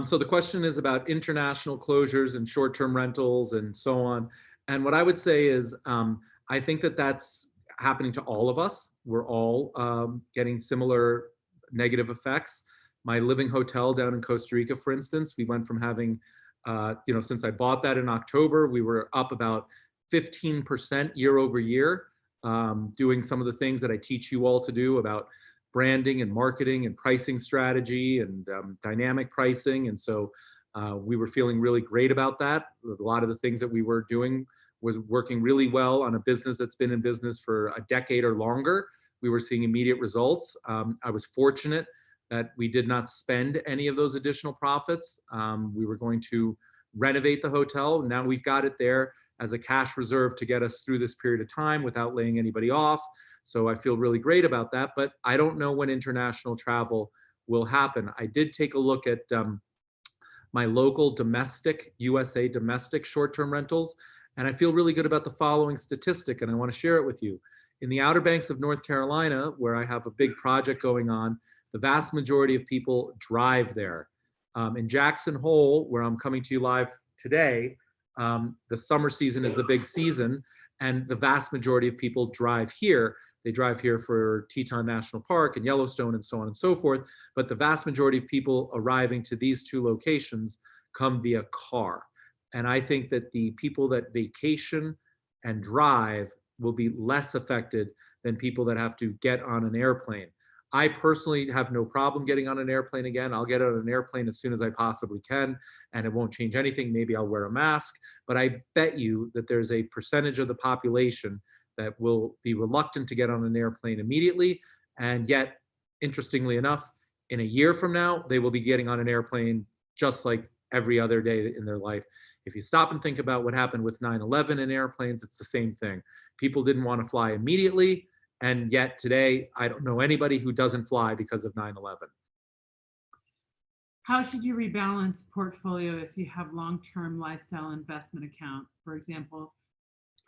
So the question is about international closures and short-term rentals and so on. And what I would say is, I think that that's happening to all of us. We're all getting similar negative effects. My living hotel down in Costa Rica, for instance, we went from having, since I bought that in October, we were up about 15% year over year, doing some of the things that I teach you all to do about branding and marketing and pricing strategy and dynamic pricing. And so we were feeling really great about that. A lot of the things that we were doing was working really well on a business that's been in business for a decade or longer. We were seeing immediate results. I was fortunate that we did not spend any of those additional profits. We were going to renovate the hotel. Now we've got it there as a cash reserve to get us through this period of time without laying anybody off. So I feel really great about that, but I don't know when international travel will happen. I did take a look at my local domestic, USA domestic short-term rentals, and I feel really good about the following statistic, and I want to share it with you. In the Outer Banks of North Carolina, where I have a big project going on, the vast majority of people drive there. In Jackson Hole, where I'm coming to you live today, the summer season is the big season, and the vast majority of people drive here. They drive here for Teton National Park and Yellowstone and so on and so forth, but the vast majority of people arriving to these two locations come via car. And I think that the people that vacation and drive will be less affected than people that have to get on an airplane. I personally have no problem getting on an airplane again. I'll get on an airplane as soon as I possibly can, and it won't change anything. Maybe I'll wear a mask, but I bet you that there's a percentage of the population that will be reluctant to get on an airplane immediately. And yet, interestingly enough, in a year from now, they will be getting on an airplane just like every other day in their life. If you stop and think about what happened with 9/11 in airplanes, it's the same thing. People didn't want to fly immediately, and yet today, I don't know anybody who doesn't fly because of 9/11. How should you rebalance portfolio if you have long-term lifestyle investment account, for example,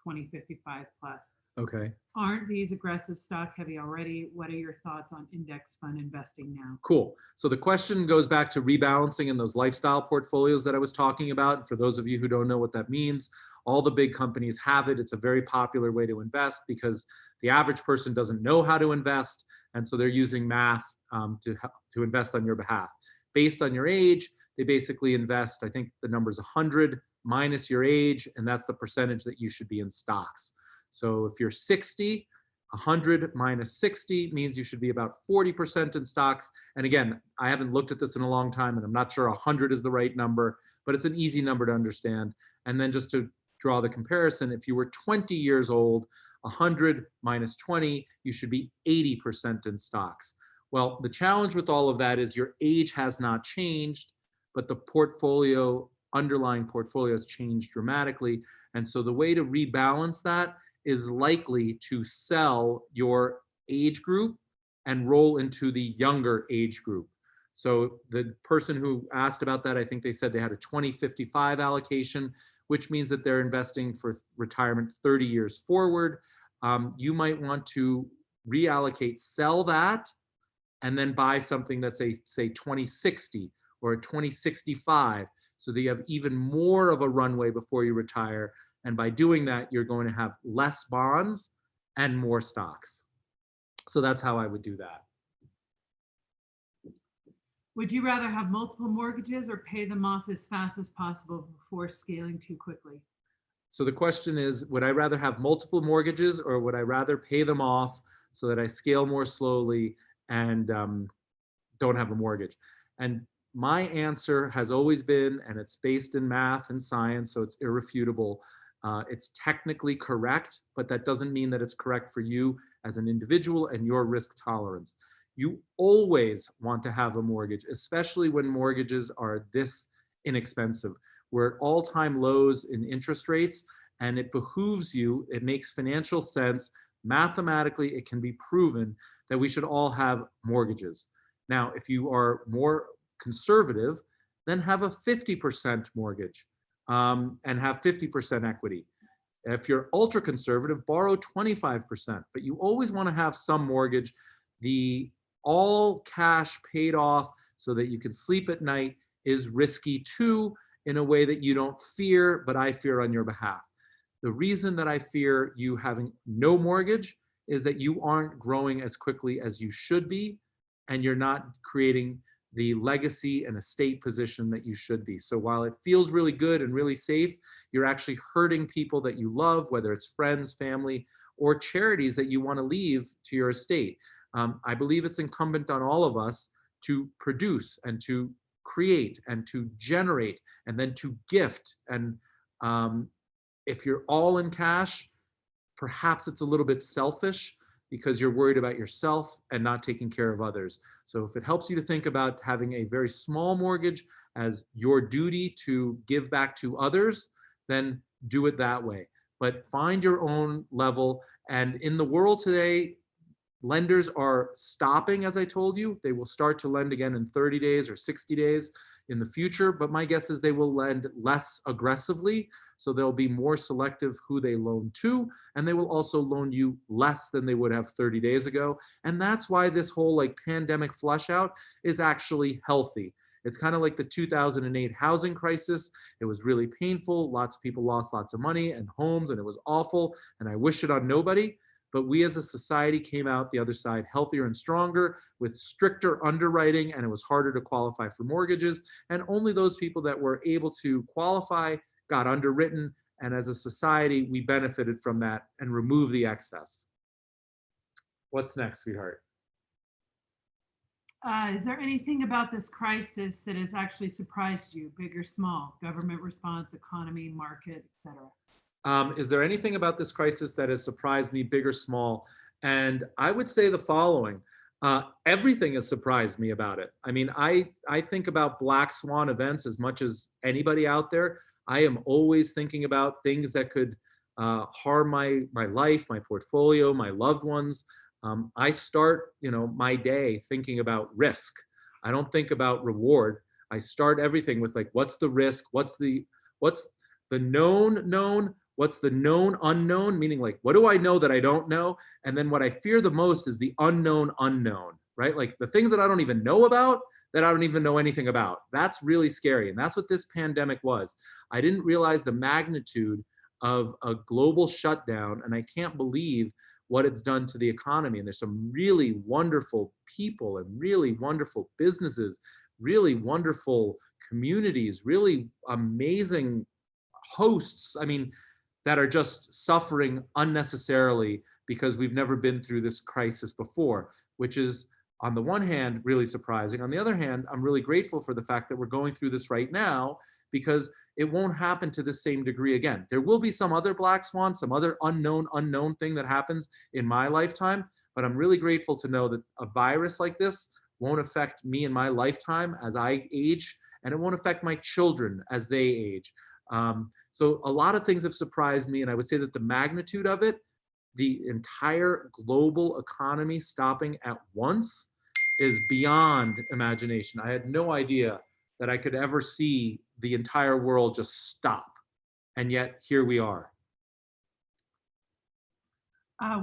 2055 plus? Okay. Aren't these aggressive stock heavy already? What are your thoughts on index fund investing now? Cool. So the question goes back to rebalancing in those lifestyle portfolios that I was talking about. For those of you who don't know what that means, all the big companies have it. It's a very popular way to invest because the average person doesn't know how to invest. And so they're using math to invest on your behalf. Based on your age, they basically invest, I think the number's 100 minus your age, and that's the percentage that you should be in stocks. So if you're 60, 100 minus 60 means you should be about 40% in stocks. And again, I haven't looked at this in a long time, and I'm not sure 100 is the right number, but it's an easy number to understand. And then just to draw the comparison, if you were 20 years old, 100 minus 20, you should be 80% in stocks. Well, the challenge with all of that is your age has not changed, but the underlying portfolio has changed dramatically. And so the way to rebalance that is likely to sell your age group and roll into the younger age group. So the person who asked about that, I think they said they had a 2055 allocation, which means that they're investing for retirement 30 years forward. You might want to reallocate, sell that, and then buy something that's a, say, 2060 or a 2065, so that you have even more of a runway before you retire. And by doing that, you're going to have less bonds and more stocks. So that's how I would do that. Would you rather have multiple mortgages or pay them off as fast as possible before scaling too quickly? So the question is, would I rather have multiple mortgages or would I rather pay them off so that I scale more slowly and don't have a mortgage? And my answer has always been, and it's based in math and science, so it's irrefutable. It's technically correct, but that doesn't mean that it's correct for you as an individual and your risk tolerance. You always want to have a mortgage, especially when mortgages are this inexpensive. We're at all-time lows in interest rates, and it behooves you, it makes financial sense. Mathematically, it can be proven that we should all have mortgages. Now, if you are more conservative, then have a 50% mortgage and have 50% equity. If you're ultra conservative, borrow 25%, but you always want to have some mortgage. The all cash paid off so that you can sleep at night is risky too, in a way that you don't fear, but I fear on your behalf. The reason that I fear you having no mortgage is that you aren't growing as quickly as you should be, and you're not creating the legacy and estate position that you should be. So while it feels really good and really safe, you're actually hurting people that you love, whether it's friends, family, or charities that you want to leave to your estate. I believe it's incumbent on all of us to produce and to create and to generate and then to gift. And if you're all in cash, perhaps it's a little bit selfish because you're worried about yourself and not taking care of others. So if it helps you to think about having a very small mortgage as your duty to give back to others, then do it that way. But find your own level. And in the world today, lenders are stopping, as I told you. They will start to lend again in 30 days or 60 days in the future, but my guess is they will lend less aggressively. So they'll be more selective who they loan to, and they will also loan you less than they would have 30 days ago. And that's why this whole like pandemic flush out is actually healthy. It's kind of like the 2008 housing crisis. It was really painful. Lots of people lost lots of money and homes, and it was awful. And I wish it on nobody. But we as a society came out the other side healthier and stronger with stricter underwriting, and it was harder to qualify for mortgages. And only those people that were able to qualify got underwritten. And as a society, we benefited from that and removed the excess. What's next, sweetheart? Is there anything about this crisis that has actually surprised you, big or small? Government response, economy, market, etc. Is there anything about this crisis that has surprised me, big or small? And I would say the following. Everything has surprised me about it. I mean, I think about black swan events as much as anybody out there. I am always thinking about things that could harm my life, my portfolio, my loved ones. I start, my day thinking about risk. I don't think about reward. I start everything with like, what's the risk? What's the known? What's the known unknown? Meaning like, what do I know that I don't know? And then what I fear the most is the unknown unknown, right? Like the things that I don't even know about, that I don't even know anything about. That's really scary. And that's what this pandemic was. I didn't realize the magnitude of a global shutdown, and I can't believe what it's done to the economy. And there's some really wonderful people and really wonderful businesses, really wonderful communities, really amazing hosts, that are just suffering unnecessarily because we've never been through this crisis before, which is on the one hand really surprising. On the other hand, I'm really grateful for the fact that we're going through this right now because it won't happen to the same degree again. There will be some other black swan, some other unknown thing that happens in my lifetime, but I'm really grateful to know that a virus like this won't affect me in my lifetime as I age, and it won't affect my children as they age. So a lot of things have surprised me, and I would say that the magnitude of it, the entire global economy stopping at once, is beyond imagination. I had no idea that I could ever see the entire world just stop, and yet here we are.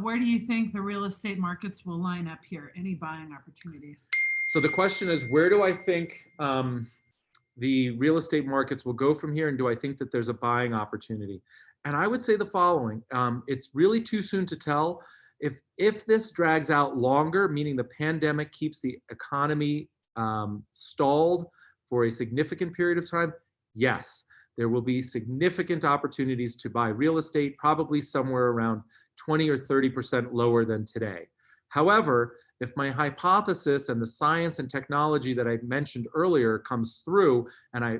Where do you think the real estate markets will line up here? Any buying opportunities? So the question is, where do I think the real estate markets will go from here, and do I think that there's a buying opportunity? And I would say the following. It's really too soon to tell. If this drags out longer, meaning the pandemic keeps the economy stalled for a significant period of time, yes, there will be significant opportunities to buy real estate, probably somewhere around 20 or 30% lower than today. However, if my hypothesis and the science and technology that I mentioned earlier comes through, and I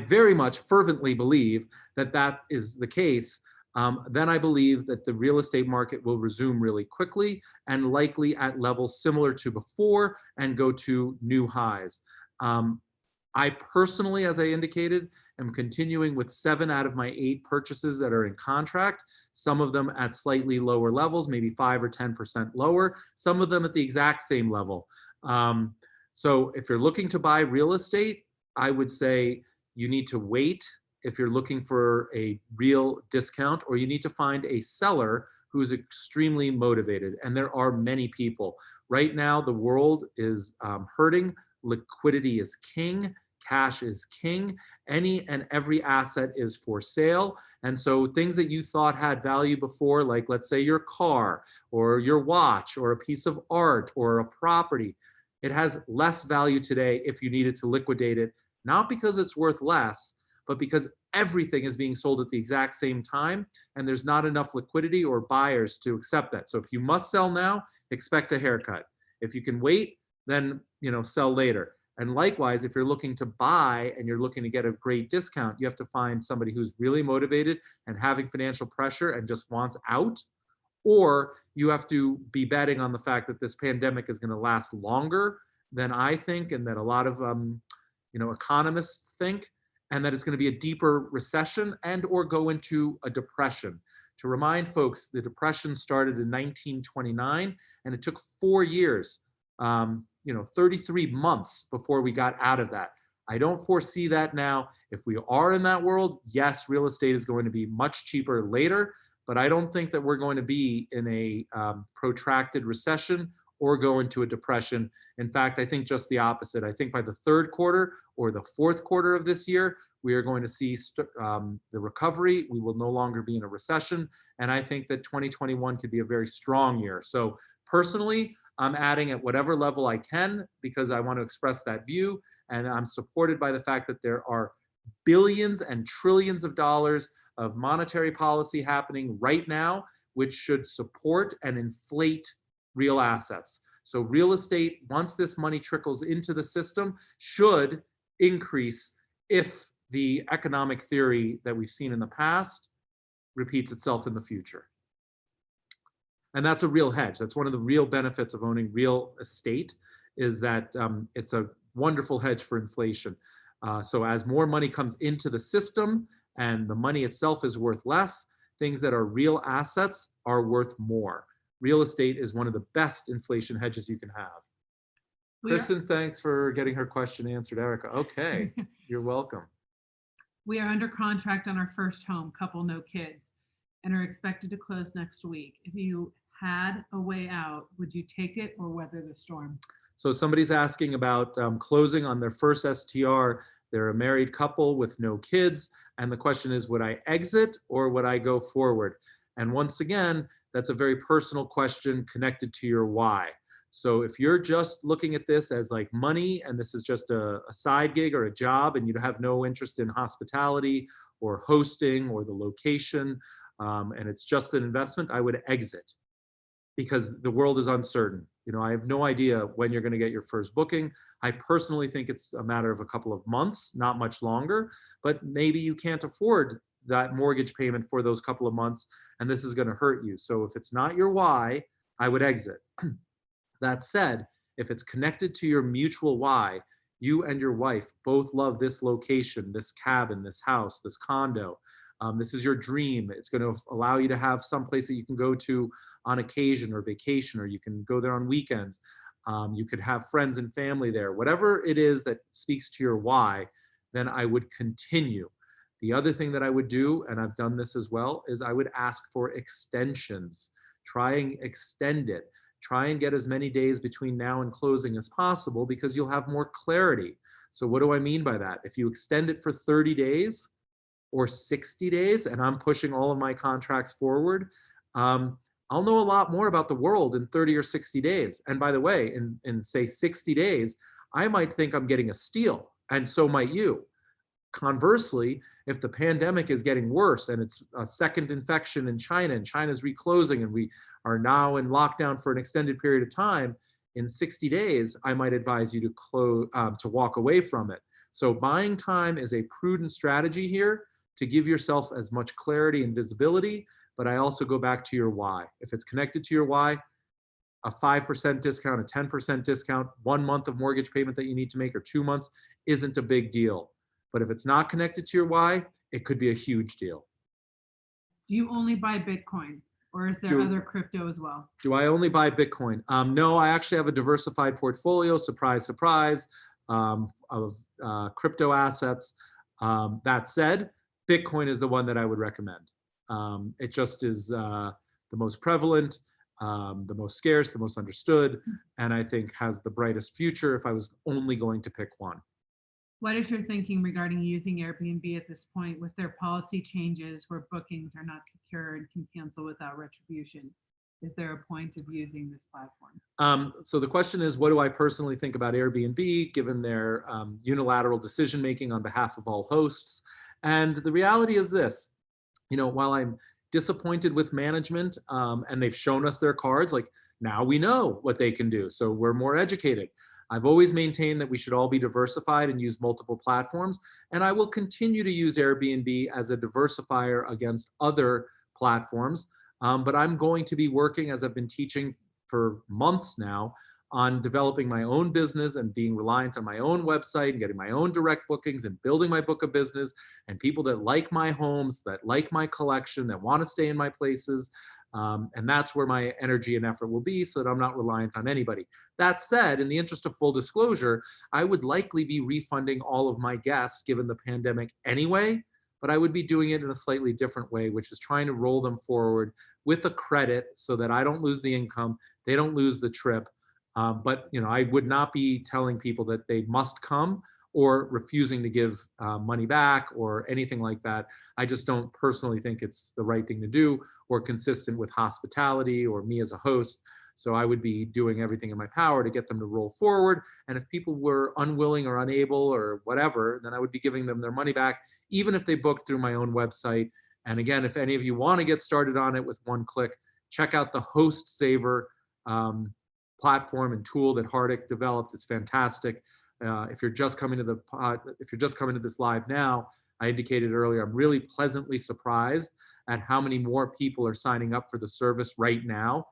very much fervently believe that that is the case, then I believe that the real estate market will resume really quickly and likely at levels similar to before and go to new highs. I personally, as I indicated, am continuing with 7 out of my 8 purchases that are in contract, some of them at slightly lower levels, maybe 5 or 10% lower, some of them at the exact same level. So if you're looking to buy real estate, I would say you need to wait if you're looking for a real discount, or you need to find a seller who's extremely motivated. And there are many people. Right now, the world is hurting. Liquidity is king. cash is king. Any and every asset is for sale. And so things that you thought had value before, like let's say your car or your watch or a piece of art or a property, it has less value today if you needed to liquidate it, not because it's worth less, but because everything is being sold at the exact same time and there's not enough liquidity or buyers to accept that. So if you must sell now, expect a haircut. If you can wait, then sell later. And likewise, if you're looking to buy and you're looking to get a great discount, you have to find somebody who's really motivated and having financial pressure and just wants out, or you have to be betting on the fact that this pandemic is going to last longer than I think and that a lot of economists think, and that it's going to be a deeper recession and or go into a depression. To remind folks, the depression started in 1929 and it took 4 years, 33 months before we got out of that. I don't foresee that now. If we are in that world, yes, real estate is going to be much cheaper later, but I don't think that we're going to be in a protracted recession or go into a depression. In fact, I think just the opposite. I think by the third quarter or the fourth quarter of this year, we are going to see the recovery. We will no longer be in a recession. And I think that 2021 could be a very strong year. So personally, I'm adding at whatever level I can because I want to express that view. And I'm supported by the fact that there are billions and trillions of dollars of monetary policy happening right now, which should support and inflate real assets. So real estate, once this money trickles into the system, should increase if the economic theory that we've seen in the past repeats itself in the future. And that's a real hedge. That's one of the real benefits of owning real estate, is that it's a wonderful hedge for inflation. So as more money comes into the system and the money itself is worth less, things that are real assets are worth more. Real estate is one of the best inflation hedges you can have. Kristen, thanks for getting her question answered, Erica. Okay, you're welcome. We are under contract on our first home, couple, no kids, and are expected to close next week. If you had a way out, would you take it or weather the storm? So somebody's asking about closing on their first STR. They're a married couple with no kids. And the question is, would I exit or would I go forward? And once again, that's a very personal question connected to your why. So if you're just looking at this as like money and this is just a side gig or a job and you have no interest in hospitality or hosting or the location, and it's just an investment, I would exit because the world is uncertain. I have no idea when you're going to get your first booking. I personally think it's a matter of a couple of months, not much longer, but maybe you can't afford that mortgage payment for those couple of months, and this is going to hurt you. So if it's not your why, I would exit. That said, if it's connected to your mutual why, you and your wife both love this location, this cabin, this house, this condo, this is your dream. It's going to allow you to have some place that you can go to on occasion or vacation, or you can go there on weekends. You could have friends and family there. Whatever it is that speaks to your why, then I would continue. The other thing that I would do, and I've done this as well, is I would ask for extensions. Try and extend it. Try and get as many days between now and closing as possible because you'll have more clarity. So what do I mean by that? If you extend it for 30 days or 60 days, and I'm pushing all of my contracts forward, I'll know a lot more about the world in 30 or 60 days. And by the way, in say 60 days, I might think I'm getting a steal, and so might you. Conversely, if the pandemic is getting worse and it's a second infection in China and China's reclosing and we are now in lockdown for an extended period of time, in 60 days, I might advise you to walk away from it. So buying time is a prudent strategy here to give yourself as much clarity and visibility, but I also go back to your why. If it's connected to your why, a 5% discount, a 10% discount, 1 month of mortgage payment that you need to make or 2 months isn't a big deal. But if it's not connected to your why, it could be a huge deal. Do you only buy Bitcoin, or is there other crypto as well? Do I only buy Bitcoin? No, I actually have a diversified portfolio, surprise, surprise, of crypto assets. That said, Bitcoin is the one that I would recommend. It just is the most prevalent, the most scarce, the most understood, and I think has the brightest future if I was only going to pick one. What is your thinking regarding using Airbnb at this point with their policy changes where bookings are not secure and can cancel without retribution? Is there a point of using this platform? So the question is, what do I personally think about Airbnb, given their unilateral decision-making on behalf of all hosts? And the reality is this, while I'm disappointed with management, and they've shown us their cards, like now we know what they can do, so we're more educated. I've always maintained that we should all be diversified and use multiple platforms, and I will continue to use Airbnb as a diversifier against other platforms. But I'm going to be working, as I've been teaching for months now, on developing my own business and being reliant on my own website and getting my own direct bookings and building my book of business and people that like my homes, that like my collection, that want to stay in my places. And that's where my energy and effort will be, so that I'm not reliant on anybody. That said, in the interest of full disclosure, I would likely be refunding all of my guests given the pandemic anyway, but I would be doing it in a slightly different way, which is trying to roll them forward with a credit so that I don't lose the income, they don't lose the trip. But I would not be telling people that they must come or refusing to give money back or anything like that. I just don't personally think it's the right thing to do or consistent with hospitality or me as a host. So I would be doing everything in my power to get them to roll forward. And if people were unwilling or unable or whatever, then I would be giving them their money back, even if they booked through my own website. And again, if any of you want to get started on it with one click, check out the Host Saver platform and tool that Hardik developed. It's fantastic. If you're just coming to this live now, I indicated earlier, I'm really pleasantly surprised at how many more people are signing up for the service right now.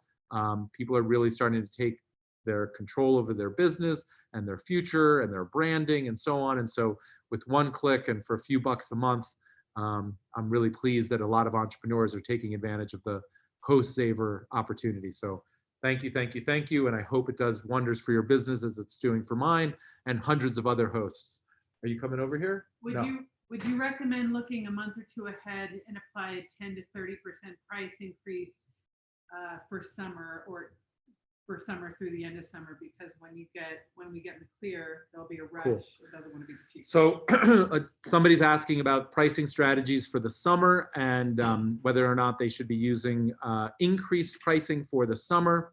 People are really starting to take their control over their business and their future and their branding and so on. And so with one click and for a few bucks a month, I'm really pleased that a lot of entrepreneurs are taking advantage of the Host Saver opportunity. So thank you, thank you, thank you. And I hope it does wonders for your business as it's doing for mine and hundreds of other hosts. Are you coming over here? Would you recommend looking a month or two ahead and apply a 10 to 30% price increase for summer through the end of summer? Because when we get in the clear, there'll be a rush. Cool. It doesn't want to be the cheapest. So somebody's asking about pricing strategies for the summer and whether or not they should be using increased pricing for the summer.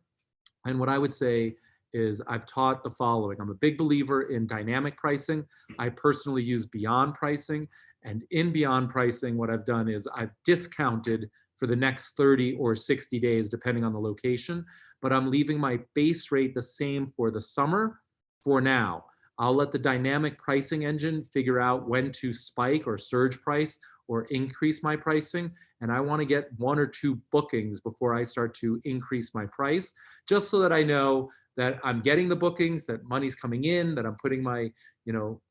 And what I would say is I've taught the following. I'm a big believer in dynamic pricing. I personally use Beyond Pricing. And in Beyond Pricing, what I've done is I've discounted for the next 30 or 60 days, depending on the location. But I'm leaving my base rate the same for the summer for now. I'll let the dynamic pricing engine figure out when to spike or surge price or increase my pricing. And I want to get 1 or 2 bookings before I start to increase my price, just so that I know that I'm getting the bookings, that money's coming in, that I'm putting my,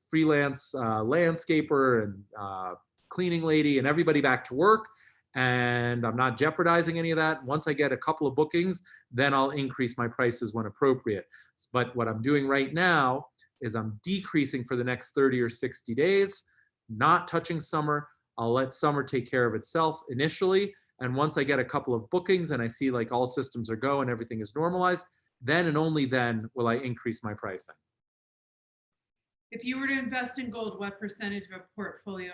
freelance landscaper and cleaning lady and everybody back to work. And I'm not jeopardizing any of that. Once I get a couple of bookings, then I'll increase my prices when appropriate. But what I'm doing right now is I'm decreasing for the next 30 or 60 days, not touching summer. I'll let summer take care of itself initially. And once I get a couple of bookings and I see like all systems are go and everything is normalized, then and only then will I increase my pricing. If you were to invest in gold, what percentage of a portfolio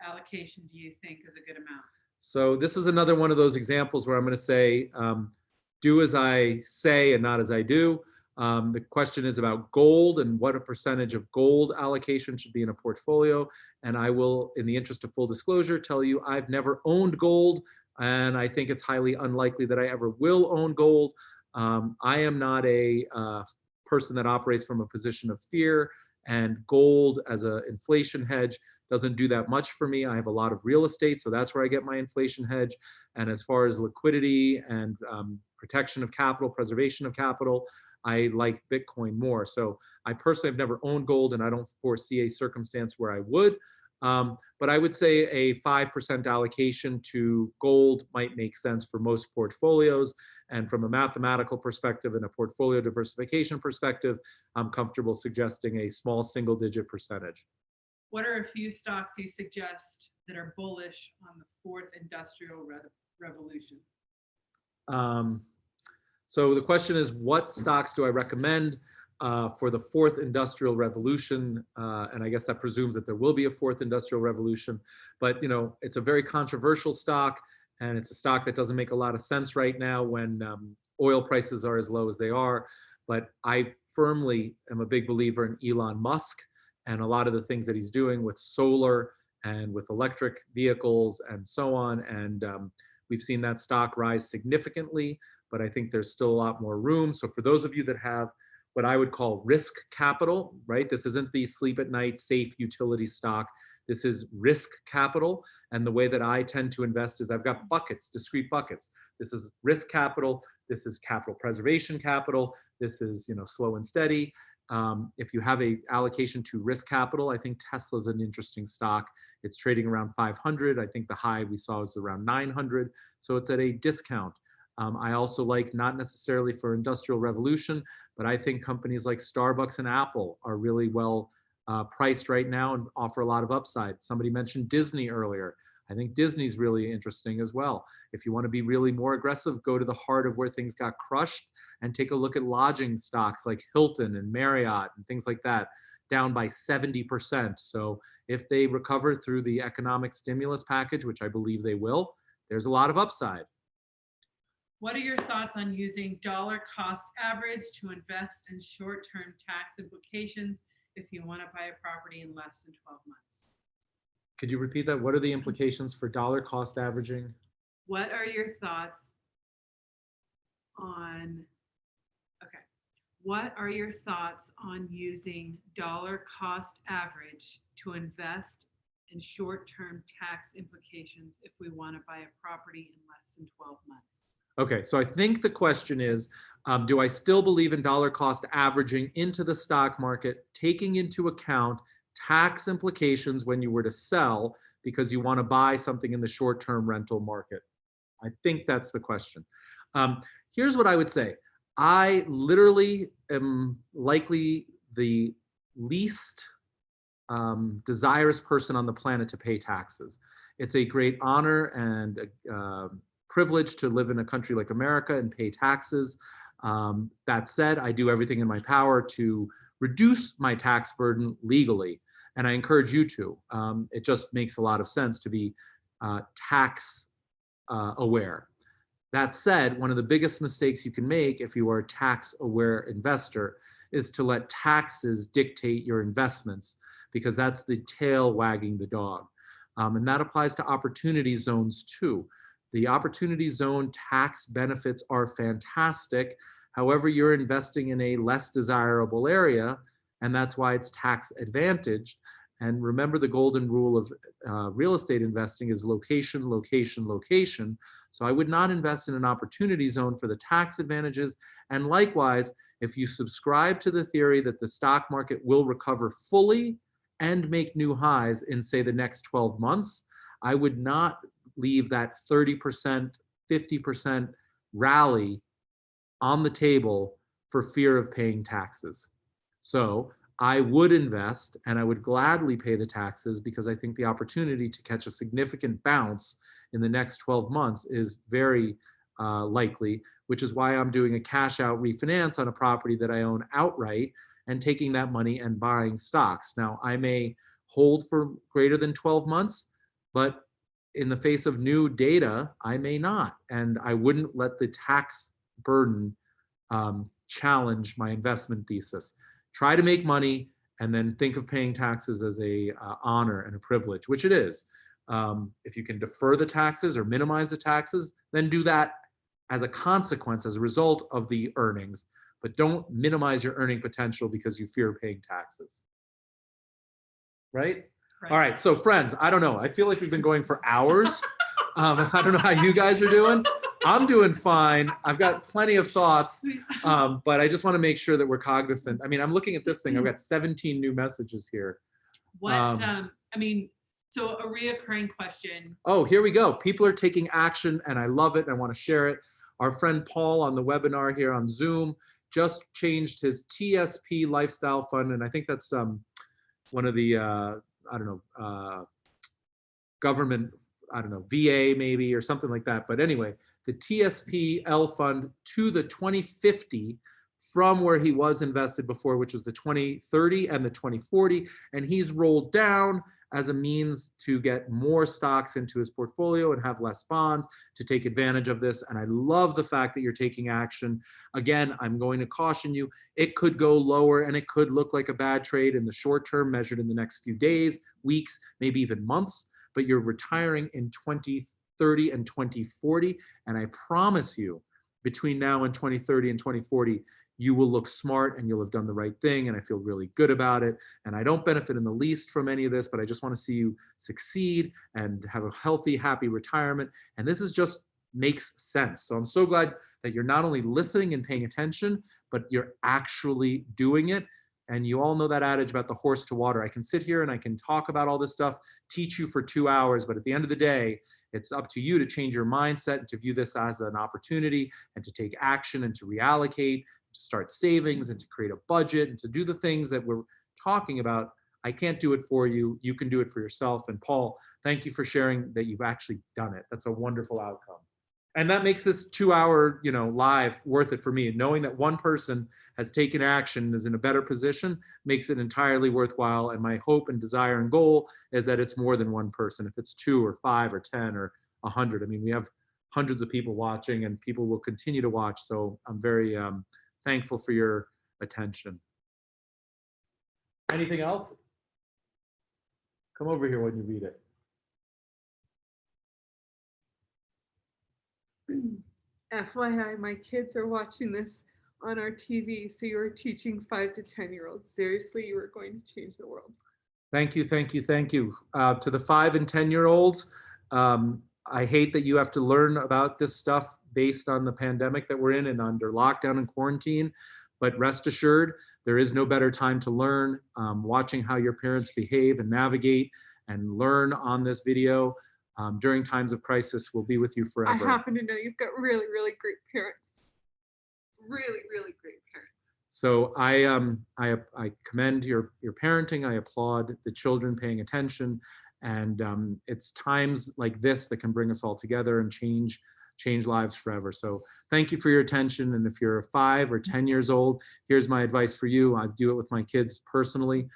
allocation do you think is a good amount? So this is another one of those examples where I'm going to say, do as I say and not as I do. The question is about gold and what a percentage of gold allocation should be in a portfolio. And I will, in the interest of full disclosure, tell you I've never owned gold, and I think it's highly unlikely that I ever will own gold. I am not a person that operates from a position of fear, and gold as an inflation hedge doesn't do that much for me. I have a lot of real estate, so that's where I get my inflation hedge. And as far as liquidity and protection of capital, preservation of capital, I like Bitcoin more. So I personally have never owned gold, and I don't foresee a circumstance where I would. But I would say a 5% allocation to gold might make sense for most portfolios. And from a mathematical perspective and a portfolio diversification perspective, I'm comfortable suggesting a small single-digit percentage. What are a few stocks you suggest that are bullish on the 4th industrial revolution? So the question is, what stocks do I recommend? for the fourth industrial revolution, and I guess that presumes that there will be a fourth industrial revolution. But it's a very controversial stock, and it's a stock that doesn't make a lot of sense right now when oil prices are as low as they are. But I firmly am a big believer in Elon Musk and a lot of the things that he's doing with solar and with electric vehicles and so on. And we've seen that stock rise significantly, but I think there's still a lot more room. So for those of you that have what I would call risk capital, right? This isn't the sleep at night safe utility stock. This is risk capital. And the way that I tend to invest is I've got buckets, discrete buckets. This is risk capital. This is capital preservation capital. This is, slow and steady. If you have a allocation to risk capital, I think Tesla's an interesting stock. It's trading around 500. I think the high we saw was around 900. So it's at a discount. I also like, not necessarily for industrial revolution, but I think companies like Starbucks and Apple are really well priced right now and offer a lot of upside. Somebody mentioned Disney earlier. I think Disney's really interesting as well. If you want to be really more aggressive, go to the heart of where things got crushed and take a look at lodging stocks like Hilton and Marriott and things like that, down by 70%. So if they recover through the economic stimulus package, which I believe they will, there's a lot of upside. What are your thoughts on using dollar cost average to invest in short-term tax implications if you want to buy a property in less than 12 months? Could you repeat that? What are the implications for dollar cost averaging? What are your thoughts on, what are your thoughts on using dollar cost average to invest in short-term tax implications if we want to buy a property in less than 12 months? Okay, so I think the question is, do I still believe in dollar cost averaging into the stock market, taking into account tax implications when you were to sell because you want to buy something in the short-term rental market? I think that's the question. Here's what I would say. I literally am likely the least desirous person on the planet to pay taxes. It's a great honor and privilege to live in a country like America and pay taxes. That said, I do everything in my power to reduce my tax burden legally, and I encourage you to. It just makes a lot of sense to be tax aware. That said, one of the biggest mistakes you can make if you are a tax-aware investor is to let taxes dictate your investments, because that's the tail wagging the dog. And that applies to opportunity zones too. The opportunity zone tax benefits are fantastic. However, you're investing in a less desirable area, and that's why it's tax advantaged. And remember, the golden rule of real estate investing is location, location, location. So I would not invest in an opportunity zone for the tax advantages. And likewise, if you subscribe to the theory that the stock market will recover fully and make new highs in, say, the next 12 months, I would not leave that 30%, 50% rally on the table for fear of paying taxes. So I would invest, and I would gladly pay the taxes, because I think the opportunity to catch a significant bounce in the next 12 months is very likely, which is why I'm doing a cash out refinance on a property that I own outright and taking that money and buying stocks. Now, I may hold for greater than 12 months, but in the face of new data, I may not. And I wouldn't let the tax burden challenge my investment thesis. Try to make money and then think of paying taxes as a honor and a privilege, which it is. If you can defer the taxes or minimize the taxes, then do that as a consequence, as a result of the earnings. But don't minimize your earning potential because you fear paying taxes. Right? All right, so friends, I don't know. I feel like we've been going for hours. I don't know how you guys are doing. I'm doing fine. I've got plenty of thoughts, but I just want to make sure that we're cognizant. I mean, I'm looking at this thing. I've got 17 new messages here. What, so a reoccurring question. Oh, here we go. People are taking action, and I love it. I want to share it. Our friend Paul on the webinar here on Zoom just changed his TSP lifestyle fund, and I think that's one of the government, VA maybe, or something like that. But anyway, the TSPL fund to the 2050 from where he was invested before, which was the 2030 and the 2040. And he's rolled down as a means to get more stocks into his portfolio and have less bonds to take advantage of this. And I love the fact that you're taking action. Again, I'm going to caution you, it could go lower and it could look like a bad trade in the short term, measured in the next few days, weeks, maybe even months, but you're retiring in 2030 and 2040. And I promise you, between now and 2030 and 2040, you will look smart and you'll have done the right thing. And I feel really good about it. And I don't benefit in the least from any of this, but I just want to see you succeed and have a healthy, happy retirement. And this is just makes sense. So I'm so glad that you're not only listening and paying attention, but you're actually doing it. And you all know that adage about the horse to water. I can sit here and I can talk about all this stuff, teach you for 2 hours, but at the end of the day, it's up to you to change your mindset and to view this as an opportunity and to take action and to reallocate, to start savings and to create a budget and to do the things that we're talking about. I can't do it for you. You can do it for yourself. And Paul, thank you for sharing that you've actually done it. That's a wonderful outcome. And that makes this 2 hour, live worth it for me. And knowing that one person has taken action and is in a better position makes it entirely worthwhile. And my hope and desire and goal is that it's more than one person. If it's 2 or 5 or 10 or 100, I mean, we have hundreds of people watching and people will continue to watch. So I'm very thankful for your attention. Anything else? Come over here when you read it. FYI, my kids are watching this on our TV, so you are teaching 5 to 10-year-olds. Seriously, you are going to change the world. Thank you, thank you, thank you. To the 5 and 10-year-olds, I hate that you have to learn about this stuff based on the pandemic that we're in and under lockdown and quarantine, but rest assured, there is no better time to learn. Watching how your parents behave and navigate and learn on this video during times of crisis will be with you forever. I happen to know you've got really, really great parents. Really, really great parents. So I commend your parenting. I applaud the children paying attention, and it's times like this that can bring us all together and change lives forever. So thank you for your attention. And if you're 5 or 10 years old, here's my advice for you. I do it with my kids personally.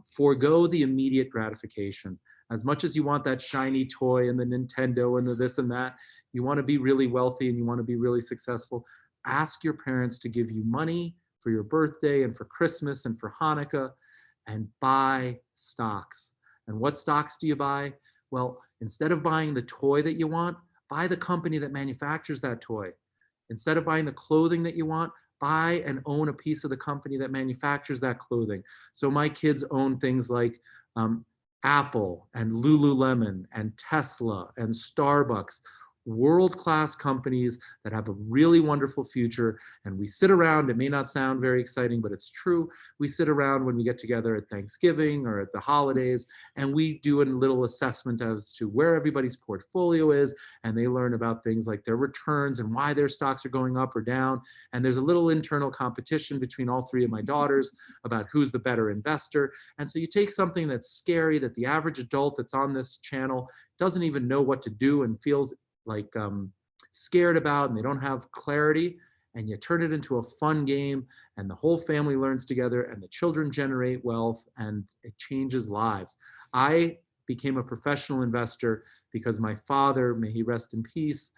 Forego the immediate gratification. As much as you want that shiny toy and the Nintendo and the this and that, you want to be really wealthy and you want to be really successful. Ask your parents to give you money for your birthday and for Christmas and for Hanukkah, and buy stocks. And what stocks do you buy? Well, instead of buying the toy that you want, buy the company that manufactures that toy. Instead of buying the clothing that you want, buy and own a piece of the company that manufactures that clothing. So my kids own things like Apple and Lululemon and Tesla and Starbucks, world-class companies that have a really wonderful future. And we sit around, it may not sound very exciting, but it's true. We sit around when we get together at Thanksgiving or at the holidays, and we do a little assessment as to where everybody's portfolio is, and they learn about things like their returns and why their stocks are going up or down. And there's a little internal competition between all 3 of my daughters about who's the better investor. And so you take something that's scary that the average adult that's on this channel doesn't even know what to do and feels like scared about, and they don't have clarity, and you turn it into a fun game, and the whole family learns together, and the children generate wealth, and it changes lives. I became a professional investor because my father, may he rest in peace,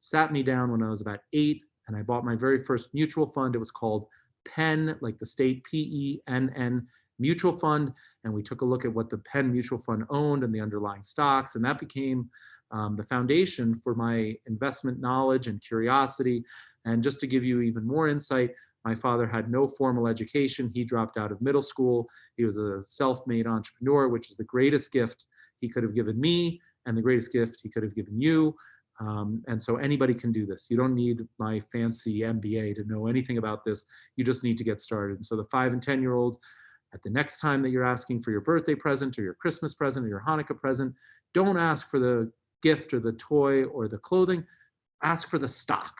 sat me down when I was about 8, and I bought my very first mutual fund. It was called Penn, like the state, PENN mutual fund, and we took a look at what the Penn mutual fund owned and the underlying stocks, and that became the foundation for my investment knowledge and curiosity. And just to give you even more insight, my father had no formal education. He dropped out of middle school. He was a self-made entrepreneur, which is the greatest gift he could have given me and the greatest gift he could have given you. And so anybody can do this. You don't need my fancy MBA to know anything about this. You just need to get started. And so the 5 and 10-year-olds, at the next time that you're asking for your birthday present or your Christmas present or your Hanukkah present, don't ask for the gift or the toy or the clothing, ask for the stock.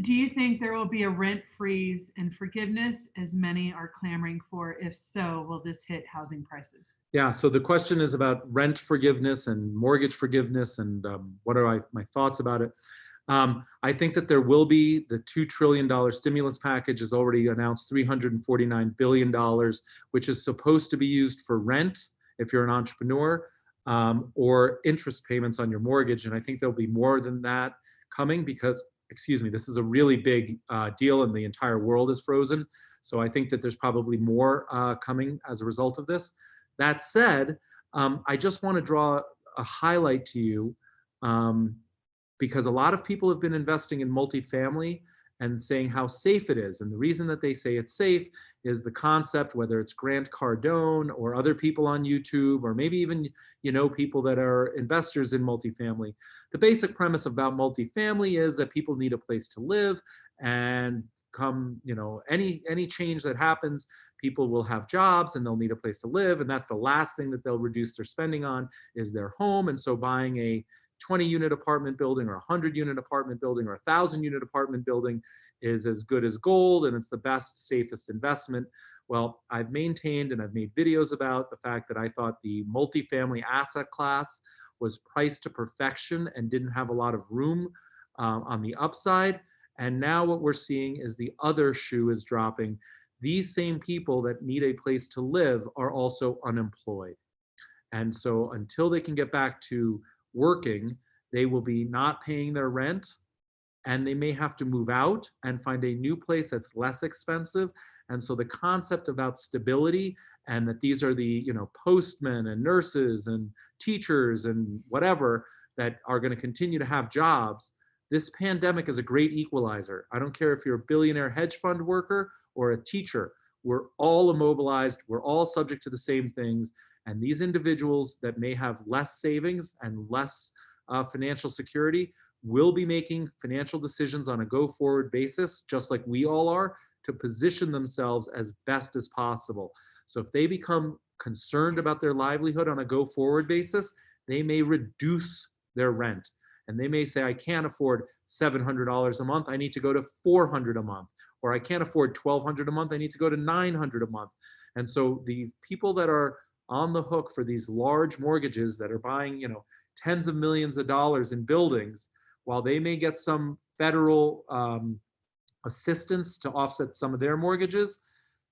Do you think there will be a rent freeze and forgiveness as many are clamoring for? If so, will this hit housing prices? Yeah, so the question is about rent forgiveness and mortgage forgiveness, and what are my thoughts about it? I think that there will be the $2 trillion stimulus package is already announced $349 billion, which is supposed to be used for rent if you're an entrepreneur, or interest payments on your mortgage. And I think there'll be more than that coming because, excuse me, this is a really big deal and the entire world is frozen. So I think that there's probably more coming as a result of this. That said, I just want to draw a highlight to you, because a lot of people have been investing in multifamily and saying how safe it is. And the reason that they say it's safe is the concept, whether it's Grant Cardone or other people on YouTube, or maybe even, people that are investors in multifamily. The basic premise about multifamily is that people need a place to live, and come, any change that happens, people will have jobs and they'll need a place to live. And that's the last thing that they'll reduce their spending on is their home. And so buying a 20-unit apartment building or a 100-unit apartment building or a 1,000-unit apartment building is as good as gold, and it's the best, safest investment. Well, I've maintained and I've made videos about the fact that I thought the multifamily asset class was priced to perfection and didn't have a lot of room on the upside. And now what we're seeing is the other shoe is dropping. These same people that need a place to live are also unemployed. And so until they can get back to working, they will be not paying their rent, and they may have to move out and find a new place that's less expensive. And so the concept about stability, and that these are the postmen and nurses and teachers and whatever that are going to continue to have jobs. This pandemic is a great equalizer. I don't care if you're a billionaire hedge fund worker or a teacher. We're all immobilized. We're all subject to the same things. And these individuals that may have less savings and less financial security will be making financial decisions on a go-forward basis, just like we all are, to position themselves as best as possible. So if they become concerned about their livelihood on a go-forward basis, they may reduce their rent. And they may say, I can't afford $700 a month. I need to go to $400 a month. Or I can't afford $1,200 a month. I need to go to $900 a month. And so the people that are on the hook for these large mortgages that are buying, tens of millions of dollars in buildings, while they may get some federal assistance to offset some of their mortgages,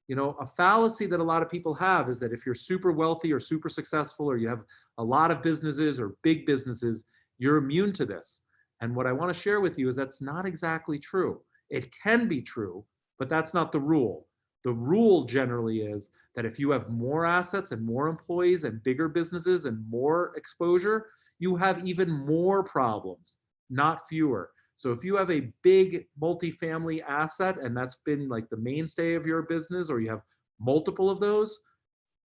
a fallacy that a lot of people have is that if you're super wealthy or super successful, or you have a lot of businesses or big businesses, you're immune to this. And what I want to share with you is that's not exactly true. It can be true, but that's not the rule. The rule generally is that if you have more assets and more employees and bigger businesses and more exposure, you have even more problems, not fewer. So if you have a big multifamily asset and that's been like the mainstay of your business, or you have multiple of those,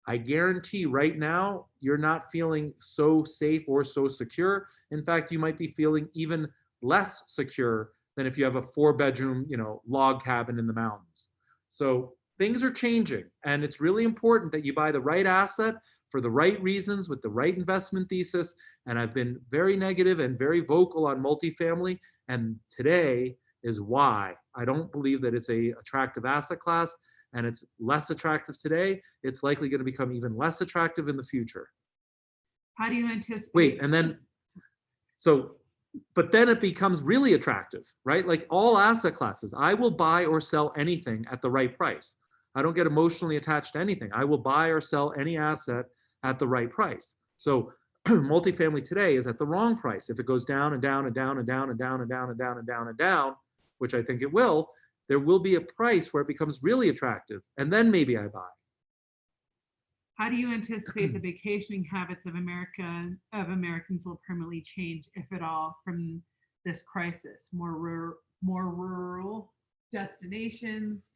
I guarantee right now you're not feeling so safe or so secure. In fact, you might be feeling even less secure than if you have a 4-bedroom, log cabin in the mountains. So things are changing, and it's really important that you buy the right asset for the right reasons with the right investment thesis. And I've been very negative and very vocal on multifamily, and today is why I don't believe that it's a attractive asset class, and it's less attractive today. It's likely going to become even less attractive in the future. How do you anticipate? Wait, and then, but then it becomes really attractive, right? Like all asset classes, I will buy or sell anything at the right price. I don't get emotionally attached to anything. I will buy or sell any asset at the right price. So multifamily today is at the wrong price. If it goes down and down and down and down and down and down and down and down and down, which I think it will, there will be a price where it becomes really attractive. And then maybe I buy. How do you anticipate the vacationing habits of Americans will permanently change, if at all, from this crisis? More rural destinations,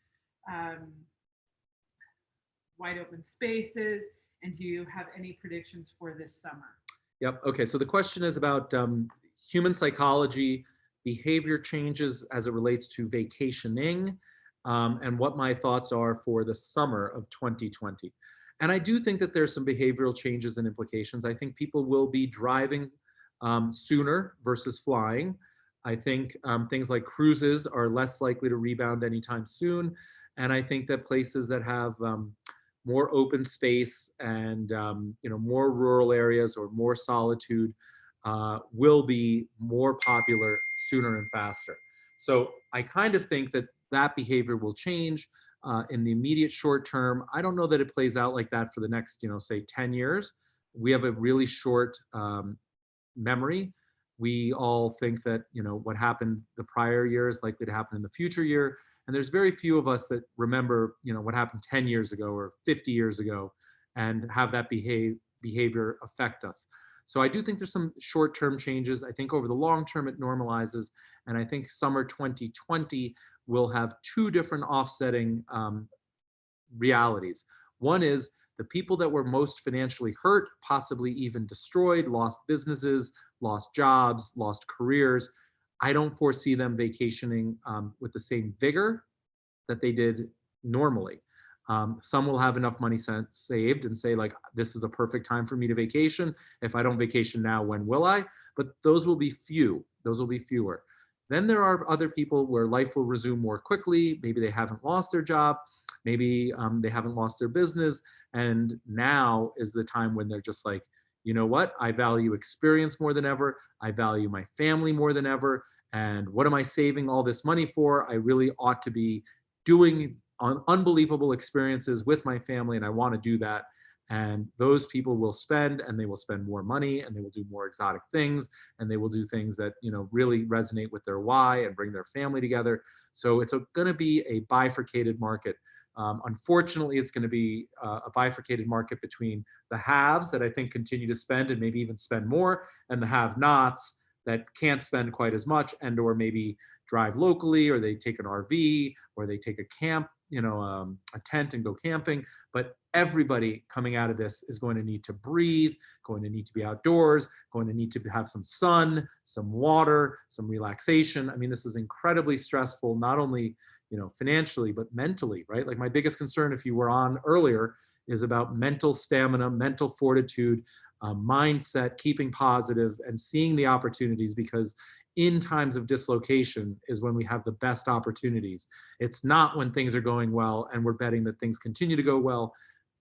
wide open spaces, and do you have any predictions for this summer? Yep. Okay. So the question is about human psychology, behavior changes as it relates to vacationing, and what my thoughts are for the summer of 2020. And I do think that there's some behavioral changes and implications. I think people will be driving sooner versus flying. I think things like cruises are less likely to rebound anytime soon. And I think that places that have more open space and more rural areas or more solitude will be more popular sooner and faster. So I kind of think that that behavior will change in the immediate short term. I don't know that it plays out like that for the next, say 10 years. We have a really short memory. We all think that, what happened the prior year is likely to happen in the future year. And there's very few of us that remember, what happened 10 years ago or 50 years ago and have that behavior affect us. So I do think there's some short-term changes. I think over the long term it normalizes. And I think summer 2020 will have two different offsetting realities. One is the people that were most financially hurt, possibly even destroyed, lost businesses, lost jobs, lost careers. I don't foresee them vacationing with the same vigor that they did normally. Some will have enough money saved and say, like, this is the perfect time for me to vacation. If I don't vacation now, when will I? But those will be few. Those will be fewer. Then there are other people where life will resume more quickly. Maybe they haven't lost their job. Maybe they haven't lost their business. And now is the time when they're just like, you know what? I value experience more than ever. I value my family more than ever. And what am I saving all this money for? I really ought to be doing unbelievable experiences with my family, and I want to do that. And those people will spend, and they will spend more money, and they will do more exotic things, and they will do things that really resonate with their why and bring their family together. So it's going to be a bifurcated market. Unfortunately, it's going to be a bifurcated market between the haves that I think continue to spend and maybe even spend more, and the have-nots that can't spend quite as much and or maybe drive locally, or they take an RV, or they take a camp, a tent and go camping. But everybody coming out of this is going to need to breathe, going to need to be outdoors, going to need to have some sun, some water, some relaxation. I mean, this is incredibly stressful, not only financially, but mentally, right? Like my biggest concern, if you were on earlier, is about mental stamina, mental fortitude, mindset, keeping positive and seeing the opportunities, because in times of dislocation is when we have the best opportunities. It's not when things are going well and we're betting that things continue to go well.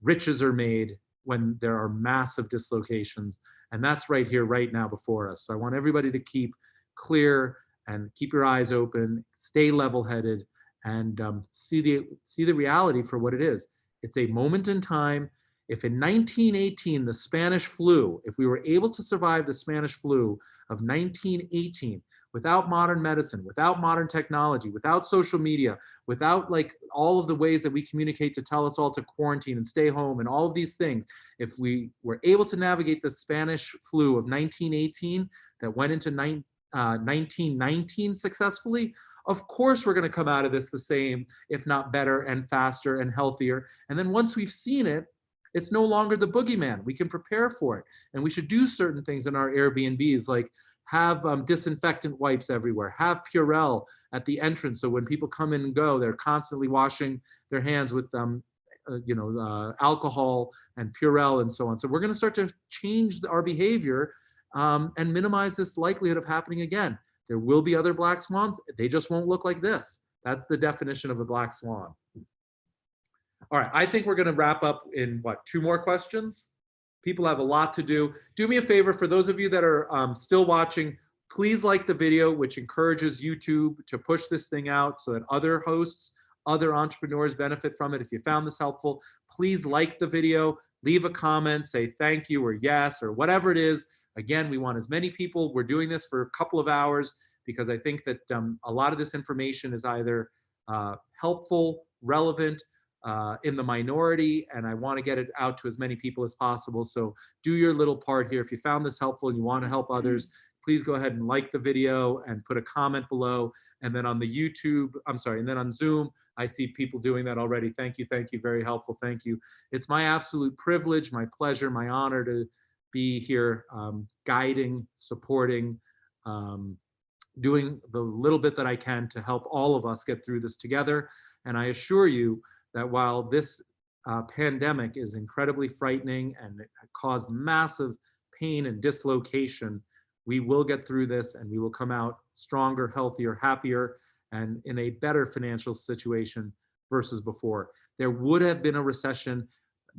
Riches are made when there are massive dislocations, and that's right here, right now before us. So I want everybody to keep clear and keep your eyes open, stay level-headed, and see the reality for what it is. It's a moment in time. If in 1918, the Spanish flu, if we were able to survive the Spanish flu of 1918 without modern medicine, without modern technology, without social media, without like all of the ways that we communicate to tell us all to quarantine and stay home and all of these things, if we were able to navigate the Spanish flu of 1918 that went into 1919 successfully, of course we're going to come out of this the same, if not better and faster and healthier. And then once we've seen it, it's no longer the boogeyman. We can prepare for it. And we should do certain things in our Airbnbs, like have disinfectant wipes everywhere, have Purell at the entrance. So when people come in and go, they're constantly washing their hands with alcohol and Purell and so on. So we're going to start to change our behavior and minimize this likelihood of happening again. There will be other black swans. They just won't look like this. That's the definition of a black swan. All right, I think we're going to wrap up in two more questions? People have a lot to do. Do me a favor, for those of you that are still watching, please like the video, which encourages YouTube to push this thing out so that other hosts, other entrepreneurs benefit from it. If you found this helpful, please like the video, leave a comment, say thank you or yes or whatever it is. Again, we want as many people. We're doing this for a couple of hours because I think that a lot of this information is either helpful, relevant, in the minority, and I want to get it out to as many people as possible. So do your little part here. If you found this helpful and you want to help others, please go ahead and like the video and put a comment below. And then on the YouTube, and then on Zoom, I see people doing that already. Thank you, very helpful, thank you. It's my absolute privilege, my pleasure, my honor to be here guiding, supporting, doing the little bit that I can to help all of us get through this together. And I assure you that while this pandemic is incredibly frightening and it caused massive pain and dislocation, We will get through this and we will come out stronger, healthier, happier, and in a better financial situation versus before. There would have been a recession